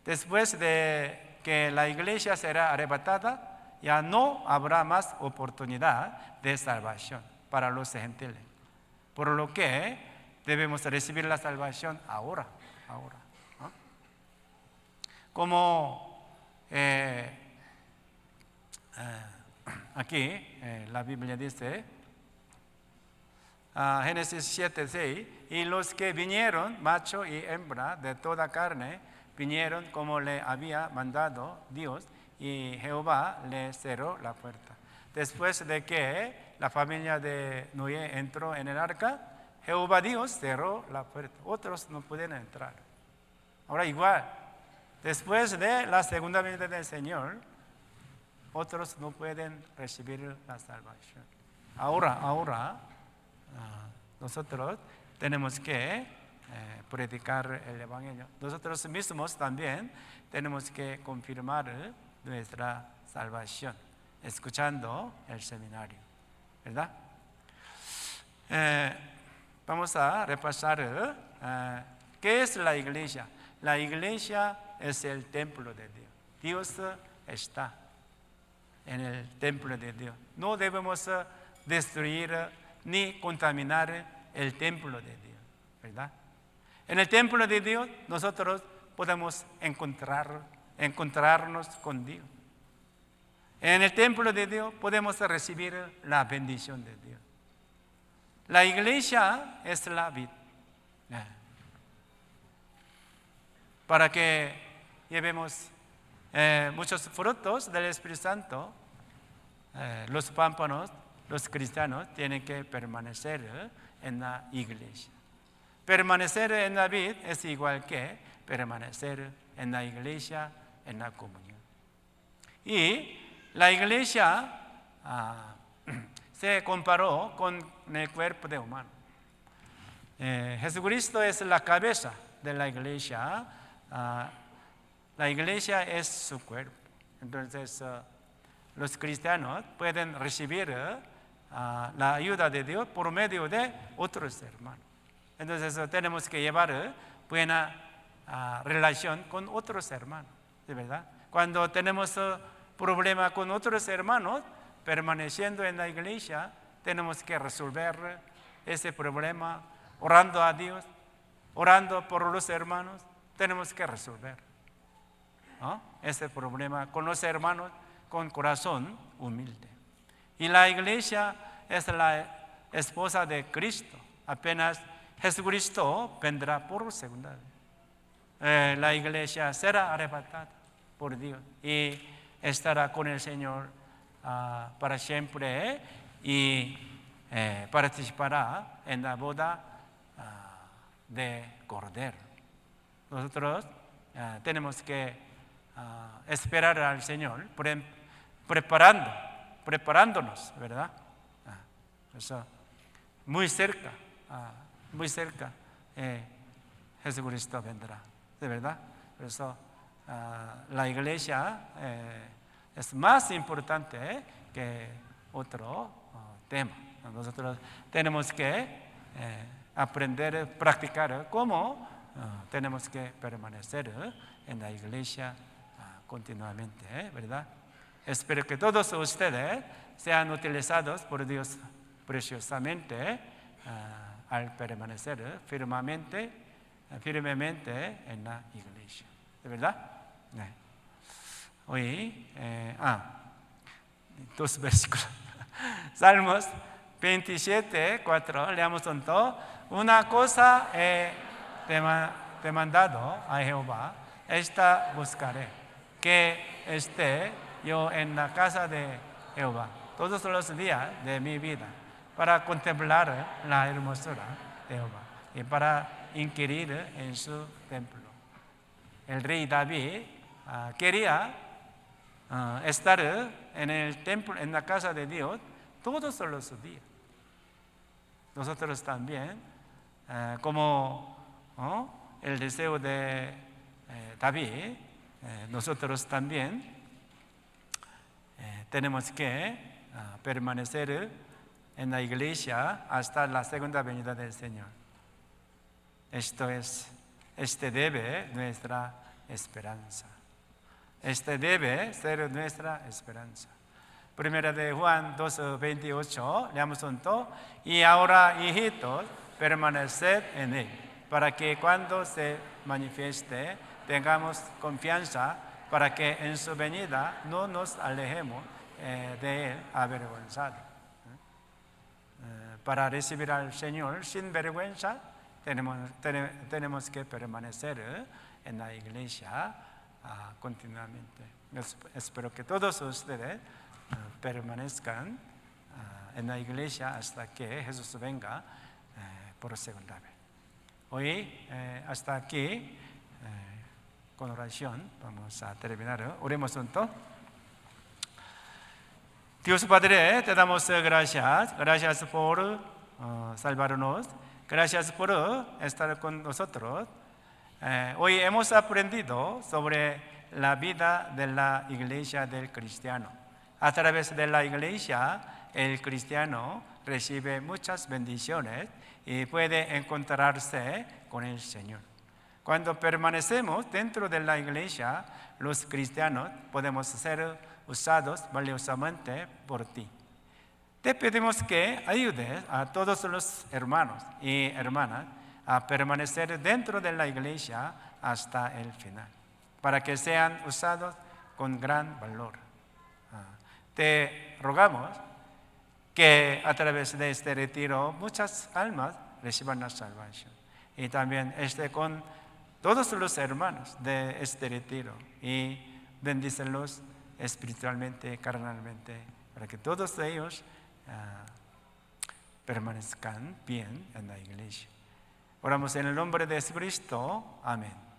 después de que la iglesia será arrebatada, ya no habrá más oportunidad de salvación para los gentiles. Por lo que debemos recibir la salvación ahora. ¿No? Como aquí la Biblia dice, Génesis 7:6, y los que vinieron, macho y hembra de toda carne, vinieron como le había mandado Dios, y Jehová le cerró la puerta. Después de que la familia de Noé entró en el arca, Jehová Dios cerró la puerta. Otros no pueden entrar. Ahora igual, después de la segunda venida del Señor, otros no pueden recibir la salvación. Ahora, nosotros tenemos que predicar el Evangelio. Nosotros mismos también tenemos que confirmar nuestra salvación, escuchando el seminario, ¿verdad? Vamos a repasar qué es la iglesia. La iglesia es el templo de Dios. Dios está en el templo de Dios. No debemos destruir ni contaminar el templo de Dios, ¿verdad? En el templo de Dios nosotros podemos encontrarnos con Dios. En el templo de Dios podemos recibir la bendición de Dios. La iglesia es la vid. Para que llevemos muchos frutos del Espíritu Santo, los pámpanos, los cristianos tienen que permanecer en la iglesia. Permanecer en la vid es igual que permanecer en la iglesia, en la comunión. Y la iglesia se comparó con el cuerpo de humano. Jesucristo es la cabeza de la iglesia. La iglesia es su cuerpo. Entonces, los cristianos pueden recibir la ayuda de Dios por medio de otros hermanos. Entonces, tenemos que llevar buena relación con otros hermanos, ¿de verdad? Cuando tenemos problema con otros hermanos, permaneciendo en la iglesia, tenemos que resolver ese problema, orando a Dios, orando por los hermanos, tenemos que resolver, ¿no?, ese problema con los hermanos con corazón humilde. Y la iglesia es la esposa de Cristo. Apenas Jesucristo vendrá por segunda vez. La iglesia será arrebatada por Dios y estará con el Señor para siempre y participará en la boda de Cordero. Nosotros tenemos que esperar al Señor, preparándonos, ¿verdad? Eso, muy cerca, Jesucristo vendrá, ¿de verdad? Por eso la iglesia es más importante que otro tema. Nosotros tenemos que aprender, practicar cómo tenemos que permanecer en la iglesia continuamente, ¿verdad? Espero que todos ustedes sean utilizados por Dios preciosamente al permanecer firmemente en la iglesia, ¿de verdad? Hoy, dos versículos. Salmos 27:4, leamos juntos. Una cosa he demandado a Jehová, esta buscaré, que esté yo en la casa de Jehová todos los días de mi vida, para contemplar la hermosura de Jehová y para inquirir en su templo. El rey David quería estar en el templo, en la casa de Dios todos los días. Nosotros también, como el deseo de David, nosotros también tenemos que permanecer en la iglesia hasta la segunda venida del Señor. Este debe nuestra esperanza. Este debe ser nuestra esperanza. Primera de Juan 2:28, leamos juntos. Y ahora, hijitos, permaneced en Él, para que cuando se manifieste tengamos confianza, para que en su venida no nos alejemos de Él avergonzados. Para recibir al Señor sin vergüenza, tenemos que permanecer en la iglesia continuamente. Espero que todos ustedes permanezcan en la iglesia hasta que Jesús venga por segunda vez. Hoy hasta aquí con oración vamos a terminar. Oremos juntos. Dios Padre, te damos gracias. Gracias por salvarnos. Gracias por estar con nosotros. Hoy hemos aprendido sobre la vida de la iglesia del cristiano. A través de la iglesia, el cristiano recibe muchas bendiciones y puede encontrarse con el Señor. Cuando permanecemos dentro de la iglesia, los cristianos podemos ser usados valiosamente por ti. Te pedimos que ayudes a todos los hermanos y hermanas a permanecer dentro de la iglesia hasta el final, para que sean usados con gran valor. Te rogamos que a través de este retiro muchas almas reciban la salvación, y también esté con todos los hermanos de este retiro y bendícelos espiritualmente, carnalmente, para que todos ellos permanezcan bien en la iglesia. Oramos en el nombre de Jesucristo. Amén.